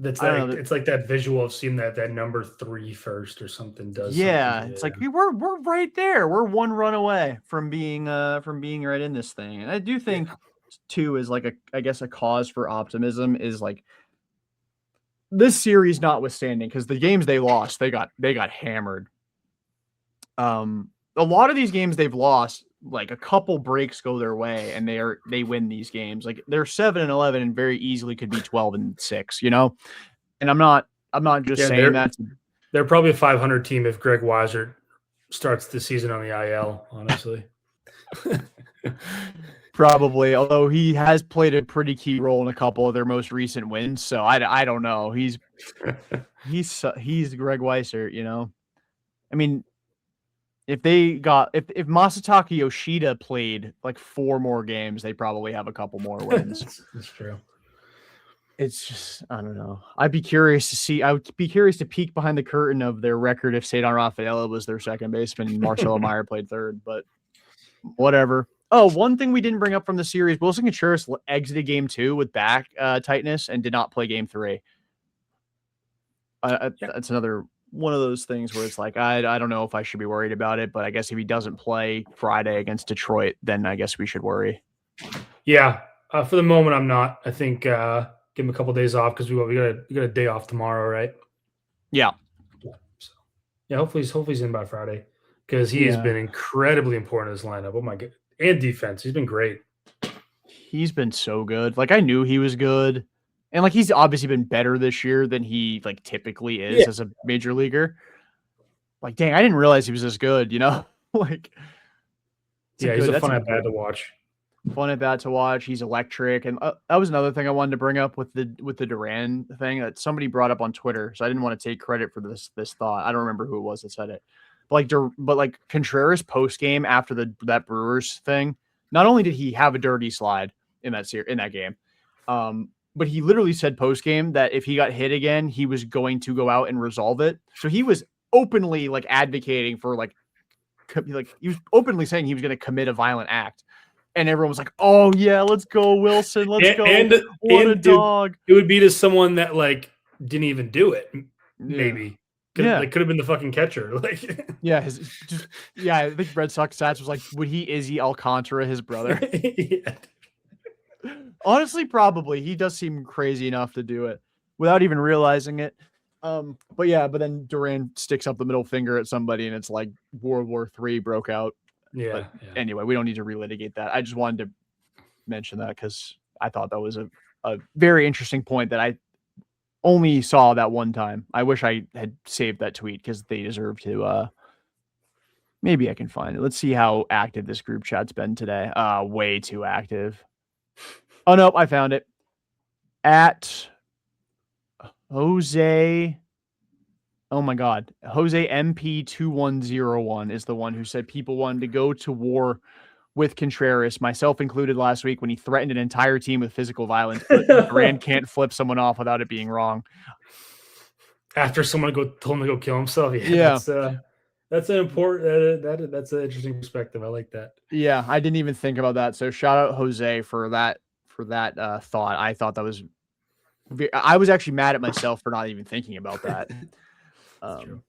that's like it's like that visual of seeing that number 3 first or something does. Yeah, something. it's like we're right there. We're 1 run away from being right in this thing. And I do think too is like I guess a cause for optimism is like this series notwithstanding, because the games they lost, they got hammered. A lot of these games they've lost, like a couple breaks go their way, and they win these games. Like they're 7-11 and very easily could be 12-6, you know. And I'm not just saying that. They're probably a 500 team if Greg Weiser starts the season on the IL. Honestly. Probably, although he has played a pretty key role in a couple of their most recent wins. So I don't know. He's Greg Weiser, you know. I mean, if Masataka Yoshida played like 4 more games, they probably have a couple more wins. That's true. It's just, I don't know. I'd be curious to see. I would be curious to peek behind the curtain of their record if Cedar Rafaela was their second baseman and Marcelo Meyer played third, but whatever. Oh, one thing we didn't bring up from the series, Wilson Contreras exited game 2 with back tightness and did not play game 3. That's another one of those things where it's like, I don't know if I should be worried about it, but I guess if he doesn't play Friday against Detroit, then I guess we should worry. Yeah. For the moment, I'm not. I think give him a couple of days off because we got a day off tomorrow, right? Yeah. So, yeah, hopefully he's in by Friday because he has been incredibly important in this lineup. Oh my god. And defense. He's been great. He's been so good. Like I knew he was good. And like he's obviously been better this year than he like typically is as a major leaguer. Like, dang, I didn't realize he was this good, you know? Like he's a fun at bat to watch. Fun at bat to watch. He's electric. And that was another thing I wanted to bring up with the Duran thing that somebody brought up on Twitter. So I didn't want to take credit for this thought. I don't remember who it was that said it. But Contreras post game after that Brewers thing, not only did he have a dirty slide in that game, but he literally said post game that if he got hit again, he was going to go out and resolve it. So he was openly like advocating for he was openly saying he was going to commit a violent act, and everyone was like, "Oh yeah, let's go, Wilson, let's go." What a dog! It would be to someone that like didn't even do it, maybe. Could have been the fucking catcher. Like, I think Red Sox stats was like, would he Izzy Alcantara his brother? Yeah. Honestly, probably. He does seem crazy enough to do it without even realizing it. But then Duran sticks up the middle finger at somebody, and it's like World War III broke out. Yeah. Anyway, we don't need to relitigate that. I just wanted to mention that because I thought that was a very interesting point that only saw that one time. I wish I had saved that tweet because they deserve to. Maybe I can find it. Let's see how active this group chat's been today. Way too active. Oh no, I found it. At Jose. Oh my God. Jose MP2101 is the one who said people wanted to go to war with Contreras, myself included, last week when he threatened an entire team with physical violence. But Duran can't flip someone off without it being wrong. After someone told him to go kill himself. Yeah. That's an important. That's an interesting perspective. I like that. Yeah, I didn't even think about that. So shout out Jose for that thought. I thought that was. I was actually mad at myself for not even thinking about that. True.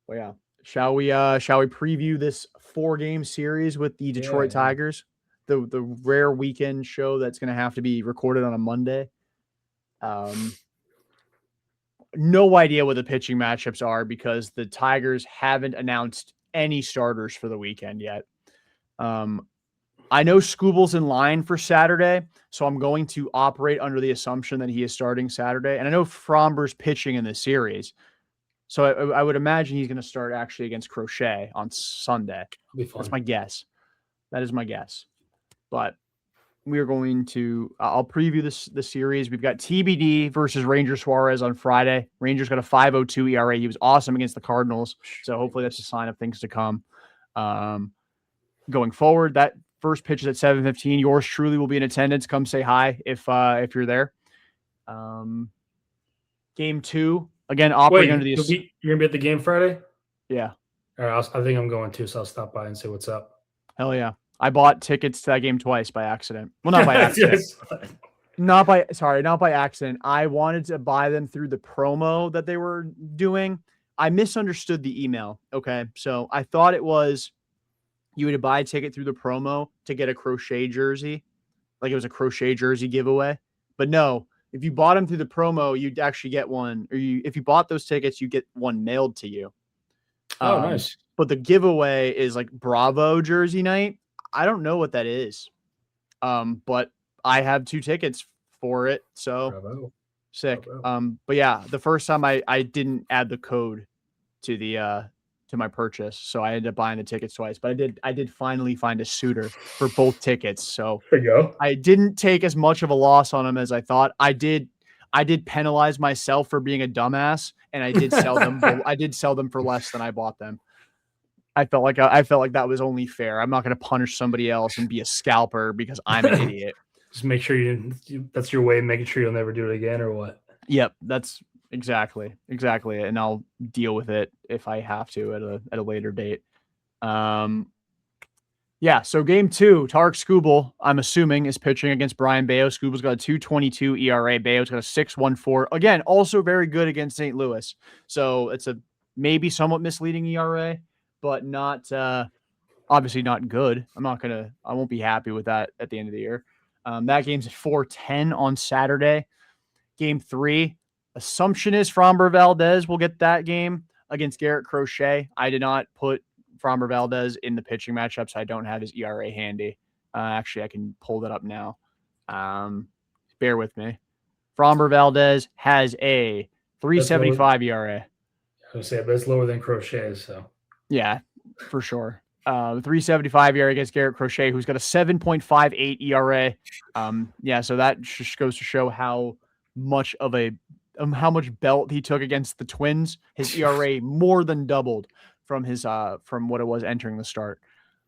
Well, yeah. Shall we preview this 4-game series with the Detroit Tigers? The rare weekend show that's going to have to be recorded on a Monday. No idea what the pitching matchups are because the Tigers haven't announced any starters for the weekend yet. I know Skubal's in line for Saturday, so I'm going to operate under the assumption that he is starting Saturday. And I know Fromber's pitching in this series, so I would imagine he's going to start actually against Crochet on Sunday. That's my guess. That is my guess. But we are going to I'll preview the series. We've got TBD versus Ranger Suarez on Friday. Rangers got a 5.02 ERA. He was awesome against the Cardinals, so hopefully that's a sign of things to come. Going forward, that first pitch is at 7:15. Yours truly will be in attendance. Come say hi if you're there. Game 2, again, operating under the. You're gonna be at the game Friday? Yeah. All right, I think I'm going too, so I'll stop by and say what's up. Hell yeah. I bought tickets to that game twice by accident. Well, not by accident. Not by accident. I wanted to buy them through the promo that they were doing. I misunderstood the email. Okay. So I thought it was you would buy a ticket through the promo to get a Crochet jersey. Like it was a Crochet jersey giveaway. But no, if you bought them through the promo, you'd actually get one. Or if you bought those tickets, you get one mailed to you. Oh, nice. But the giveaway is like Bravo jersey night. I don't know what that is. But I have 2 tickets for it. So Bravo. sick. Bravo. But yeah, the first time I didn't add the code to the to my purchase. So I ended up buying the tickets twice. But I did finally find a suitor for both tickets. So there you go. I didn't take as much of a loss on them as I thought. I did penalize myself for being a dumbass, and I did sell them. I did sell them for less than I bought them. I felt like that was only fair. I'm not going to punish somebody else and be a scalper because I'm an idiot. Just make sure that's your way of making sure you'll never do it again, or what? Yep, that's exactly it. And I'll deal with it if I have to at a later date. Yeah. So game 2, Tarek Skubal, I'm assuming, is pitching against Brian Bayo. Skubal's got a 2.22 ERA. Bayo's got a 6.14. Again, also very good against St. Louis. So it's a maybe somewhat misleading ERA. But not obviously not good. I won't be happy with that at the end of the year. That game's at 4:10 on Saturday. Game 3, assumption is Framber Valdez will get that game against Garrett Crochet. I did not put Framber Valdez in the pitching matchup, so I don't have his ERA handy. Actually, I can pull that up now. Bear with me. Framber Valdez has a 3.75 ERA. I was going to say, but it's lower than Crochet's, so. Yeah, for sure. 3.75 ERA against Garrett Crochet, who's got a 7.58 ERA. Yeah, so that just goes to show how much belt he took against the Twins. His ERA more than doubled from what it was entering the start.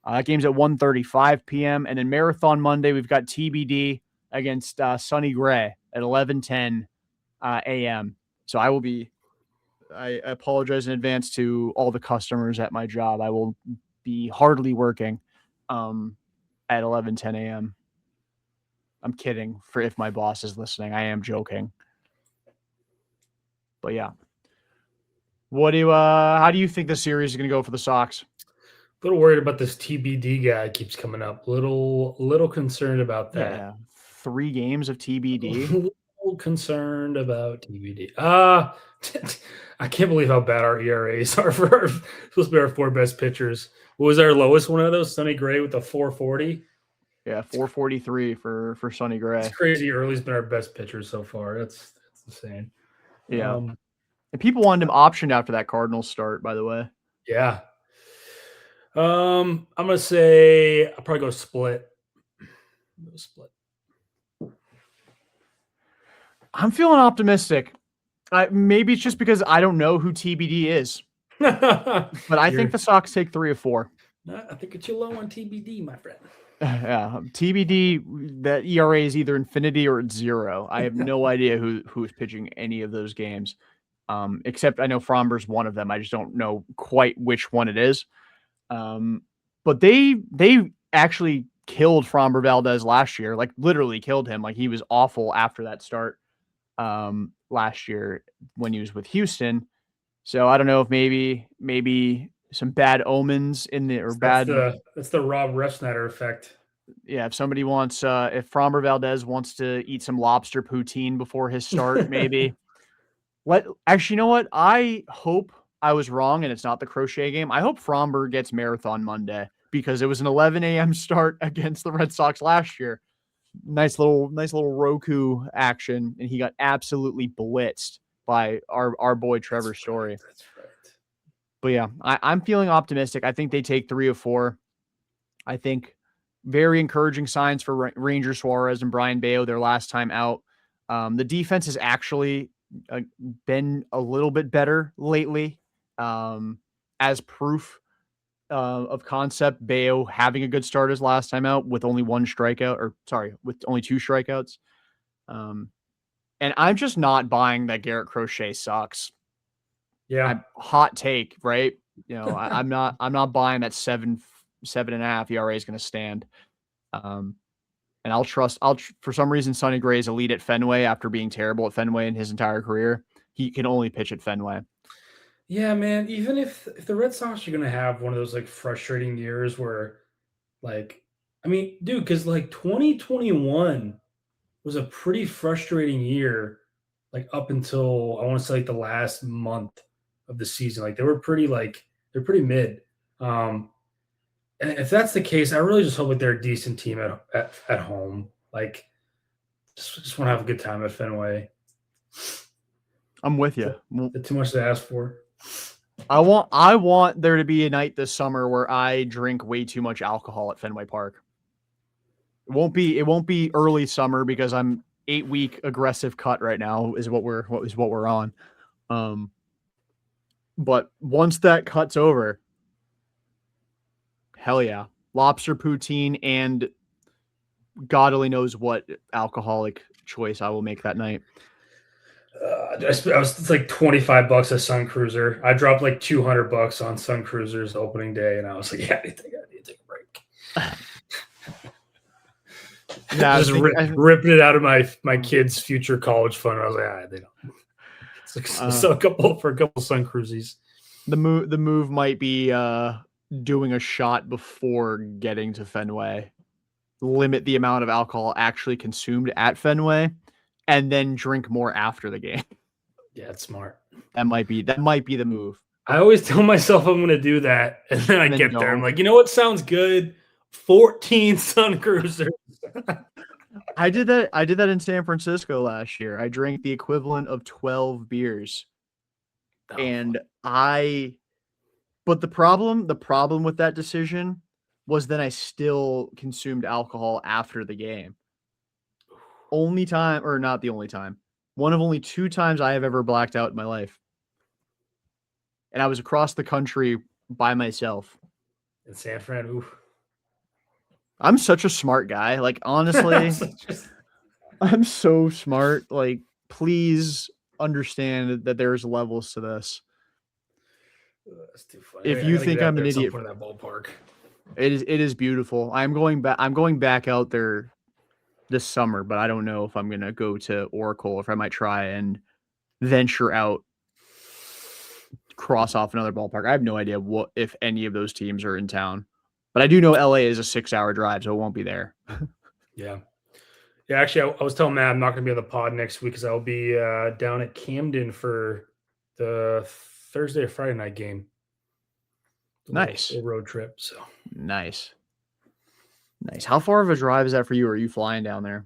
That game's at 1:35 p.m. And then Marathon Monday, we've got TBD against Sonny Gray at 11:10 a.m. So I apologize in advance to all the customers at my job. I will be hardly working at 11:10 a.m. I'm kidding for if my boss is listening. I am joking. But yeah. How do you think the series is going to go for the Sox? A little worried about this TBD guy keeps coming up. Little concerned about that. Yeah. 3 games of TBD. A little concerned about TBD. I can't believe how bad our ERAs are for supposed to be our 4 best pitchers. What was our lowest one of those? Sonny Gray with a 4.40. Yeah, 4.43 for Sonny Gray. It's crazy. Early's been our best pitcher so far. That's insane. Yeah. And people wanted him optioned after that Cardinals start, by the way. Yeah. I'm gonna say I'll probably go split. Split. I'm feeling optimistic. Maybe it's just because I don't know who TBD is, but I think the Sox take 3 or 4. I think it's too low on TBD, my friend. Yeah, TBD. That ERA is either infinity or it's 0. I have no idea who's pitching any of those games, except I know Fromber's one of them. I just don't know quite which one it is. But they actually killed Fromber Valdez last year, like literally killed him. Like he was awful after that start last year when he was with Houston. So I don't know if maybe some bad omens in the or bad. That's the Rob Refsnyder effect. Yeah, if somebody wants, if Fromber Valdez wants to eat some lobster poutine before his start, maybe. Actually, you know what? I hope I was wrong and it's not the Crochet game. I hope Fromber gets Marathon Monday because it was an 11 a.m. start against the Red Sox last year. Nice little Roku action, and he got absolutely blitzed by our boy Trevor Story. That's right. But yeah, I'm feeling optimistic. I think they take 3 or 4. I think very encouraging signs for Ranger Suarez and Brian Bayo their last time out. The defense has actually been a little bit better lately, as proof of concept. Bayo having a good start his last time out with only 1 strikeout, with only 2 strikeouts. And I'm just not buying that Garrett Crochet sucks. Yeah, hot take, right? You know, I'm not buying that 7.5 ERA is going to stand. And for some reason, Sonny Gray is elite at Fenway after being terrible at Fenway in his entire career. He can only pitch at Fenway. Yeah, man. Even if the Red Sox are going to have one of those like frustrating years where, like, I mean, dude, because like 2021 was a pretty frustrating year, like up until I want to say like the last month of the season. Like they're pretty mid. And if that's the case, I really just hope that they're a decent team at home. Like, just want to have a good time at Fenway. I'm with you. Is that too much to ask for? I want there to be a night this summer where I drink way too much alcohol at Fenway Park. It won't be early summer because I'm 8-week aggressive cut right now is what we're on. But once that cut's over, hell yeah. Lobster poutine and God only knows what alcoholic choice I will make that night. It's like $25 a Sun Cruiser. I dropped like $200 on Sun Cruiser's opening day, and I was like, yeah, I need to take a break. Yeah, just ripping it out of my kids' future college fund. I was like, they don't. It's like, so a couple Sun Cruises. The move might be doing a shot before getting to Fenway, limit the amount of alcohol actually consumed at Fenway, and then drink more after the game. Yeah, it's smart. That might be the move. I always tell myself I'm going to do that, and then I get there. I'm like, you know what sounds good? 14 Sun Cruisers. I did that in San Francisco last year. I drank the equivalent of 12 beers. But the problem with that decision was that I still consumed alcohol after the game. Only time, or not the only time, one of only 2 times I have ever blacked out in my life. And I was across the country by myself. In San Fran, oof. I'm such a smart guy. Like, honestly, I'm so smart. Like, please understand that there's levels to this. That's too funny. If you think I'm an idiot, in that ballpark, it is beautiful. I'm going back out there this summer, but I don't know if I'm gonna go to Oracle, if I might try and venture out, cross off another ballpark. I have no idea if any of those teams are in town, but I do know LA is a 6-hour drive, so it won't be there. Yeah. Actually, I was telling Matt I'm not going to be on the pod next week because I'll be down at Camden for the Thursday or Friday night game. Nice. A road trip. So nice. How far of a drive is that for you? Or are you flying down there?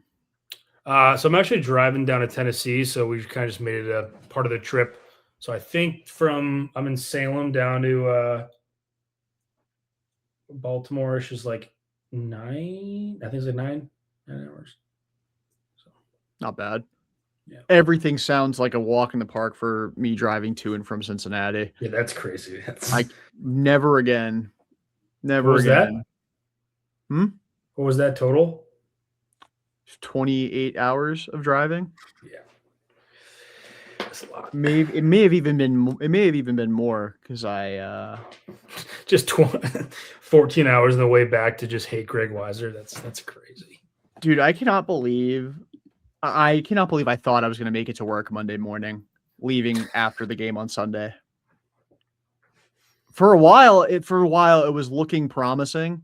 So I'm actually driving down to Tennessee, so we kind of just made it a part of the trip. So I think I'm in Salem down to Baltimore, is like 9. I think it's like 9 hours. So Not bad. Yeah. Everything sounds like a walk in the park for me driving to and from Cincinnati. yeah, that's crazy. Never again. Never What was that? again. What was that total? 28 hours of driving. Yeah, that's a lot. It may have even been more because I Just 14 hours on the way back to just hate Greg Weiser. That's crazy. dude, I cannot believe I thought I was going to make it to work Monday morning, leaving after the game on Sunday. For a while it was looking promising.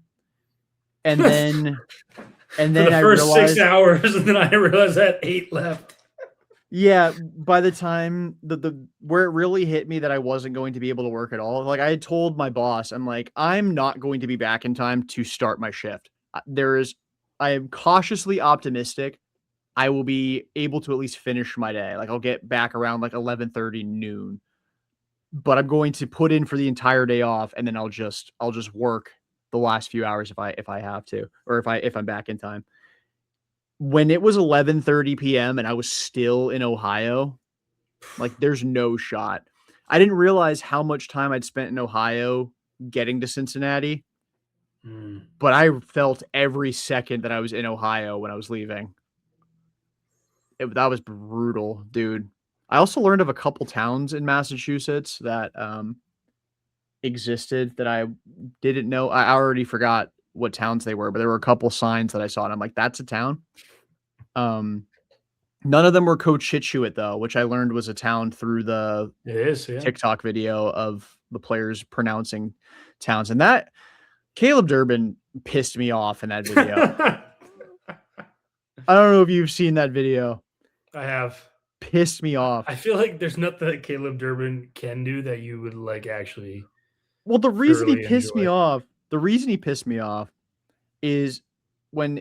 And then For the first I realized 6 hours, and then I realized I had 8 left. Yeah, by the time the where it really hit me that I wasn't going to be able to work at all, like I had told my boss, I'm like, I'm not going to be back in time to start my shift. I am cautiously optimistic I will be able to at least finish my day. Like I'll get back around like 11:30 noon. But I'm going to put in for the entire day off, and then I'll just work the last few hours if I have to, or if I'm back in time. When it was 11:30 p.m. and I was still in Ohio, like there's no shot. I didn't realize how much time I'd spent in Ohio getting to Cincinnati, but I felt every second that I was in Ohio when I was leaving. That was brutal, dude. I also learned of a couple towns in Massachusetts that existed that I didn't know. I already forgot what towns they were, but there were a couple signs that I saw, and I'm like, that's a town. None of them were Cochituate though, which I learned was a town through the TikTok video of the players pronouncing towns. And that Caleb Durbin pissed me off in that video. I don't know if you've seen that video. I have. Pissed me off. I feel like there's nothing that Caleb Durbin can do that you would like actually. Well, the reason he pissed me off is when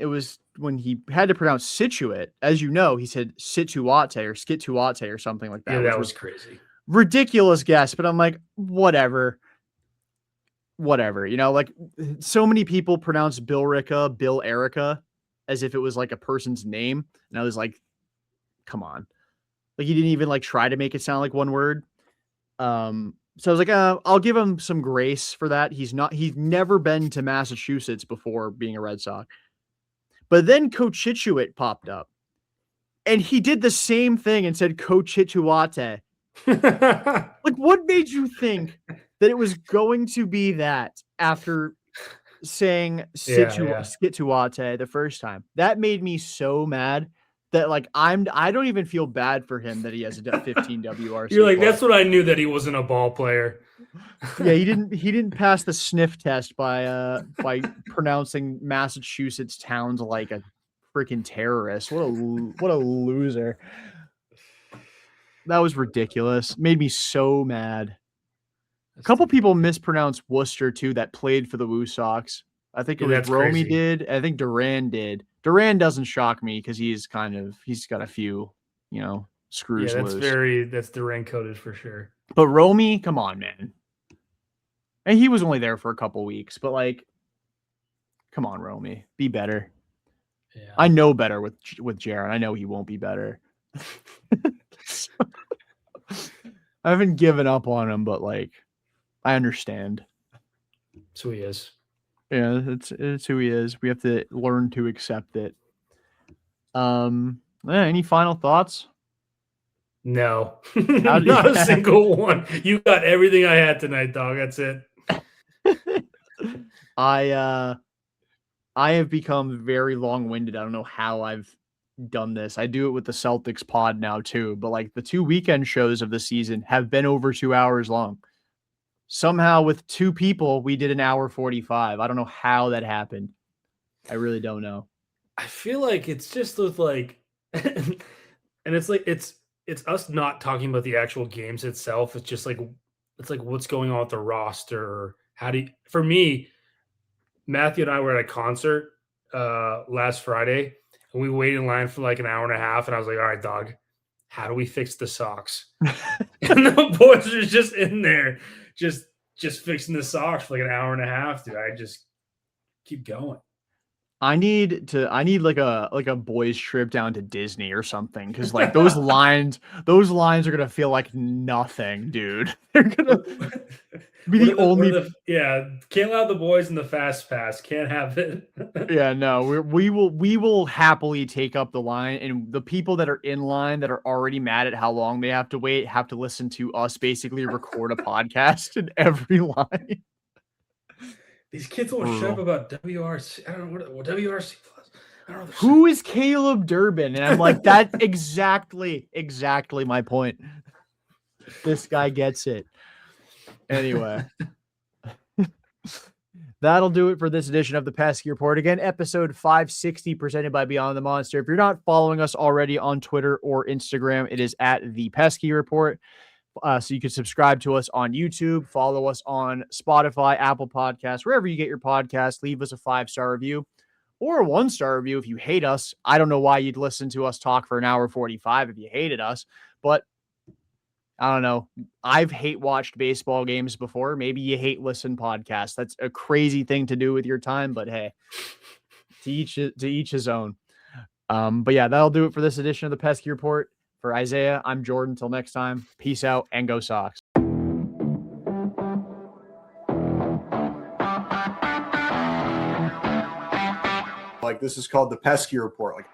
he had to pronounce Scituate, as you know, he said Situate or Skituate or something like that. Yeah, that was crazy. Ridiculous guess, but I'm like, whatever. You know, like so many people pronounce Billerica, Bill Erica, as if it was like a person's name. And I was like, come on. Like he didn't even like try to make it sound like one word. So I was like, I'll give him some grace for that. He's never been to Massachusetts before being a Red Sox. But then Cochituate popped up. And he did the same thing and said Cochituate. Like, what made you think that it was going to be that after saying Skituate the first time? That made me so mad that like I don't even feel bad for him that he has a 15 WRC. You're like, that's what I knew, that he wasn't a ball player. Yeah, he didn't pass the sniff test by pronouncing Massachusetts towns like a freaking terrorist. What a loser. That was ridiculous. Made me so mad. A couple people mispronounced Worcester too that played for the Woo Sox. I think it was Romy did. I think Duran did. Duran doesn't shock me because he's got a few, screws loose. That's Duran coded for sure. But Romy, come on, man. And he was only there for a couple weeks, but like, come on, Romy, be better. Yeah. I know better with Jarren. I know he won't be better. I haven't given up on him, but like, I understand. That's who he is. Yeah, it's who he is. We have to learn to accept it. Any final thoughts? No, not a single one. You got everything I had tonight, dog. That's it. I have become very long-winded. I don't know how I've done this. I do it with the Celtics pod now too, but like the 2 weekend shows of the season have been over 2 hours long. Somehow with 2 people, we did an hour 45. I don't know how that happened. I really don't know. I feel like it's just with like, and it's like, it's us not talking about the actual games itself. It's just like, what's going on with the roster. For me, Matthew and I were at a concert last Friday, and we waited in line for like an hour and a half. And I was like, all right, dog, how do we fix the socks? And the boys are just in there, just fixing the socks for like an hour and a half, dude. I just keep going. I need like a boys trip down to Disney or something, because like those lines are gonna feel like nothing, dude. They're gonna be the only. Can't allow the boys in the fast pass. Can't have it. Yeah, no, we will happily take up the line, and the people that are in line that are already mad at how long they have to wait have to listen to us basically record a podcast in every line. These kids will shut up about WRC. I don't know what WRC plus. I don't know. Who is Caleb Durbin? And I'm like, that's exactly my point. This guy gets it. Anyway, that'll do it for this edition of the Pesky Report. Again, episode 560 presented by Beyond the Monster. If you're not following us already on Twitter or Instagram, it is at the Pesky Report. So you can subscribe to us on YouTube, follow us on Spotify, Apple Podcasts, wherever you get your podcasts. Leave us a 5-star review or a 1-star review if you hate us. I don't know why you'd listen to us talk for an hour 45 if you hated us, but I don't know. I've hate watched baseball games before. Maybe you hate listen podcasts. That's a crazy thing to do with your time, but hey, to each his own. But yeah, that'll do it for this edition of the Pesky Report. For Isiah, I'm Jordan. Till next time, peace out and go Sox. Like, this is called the Pesky Report. Like,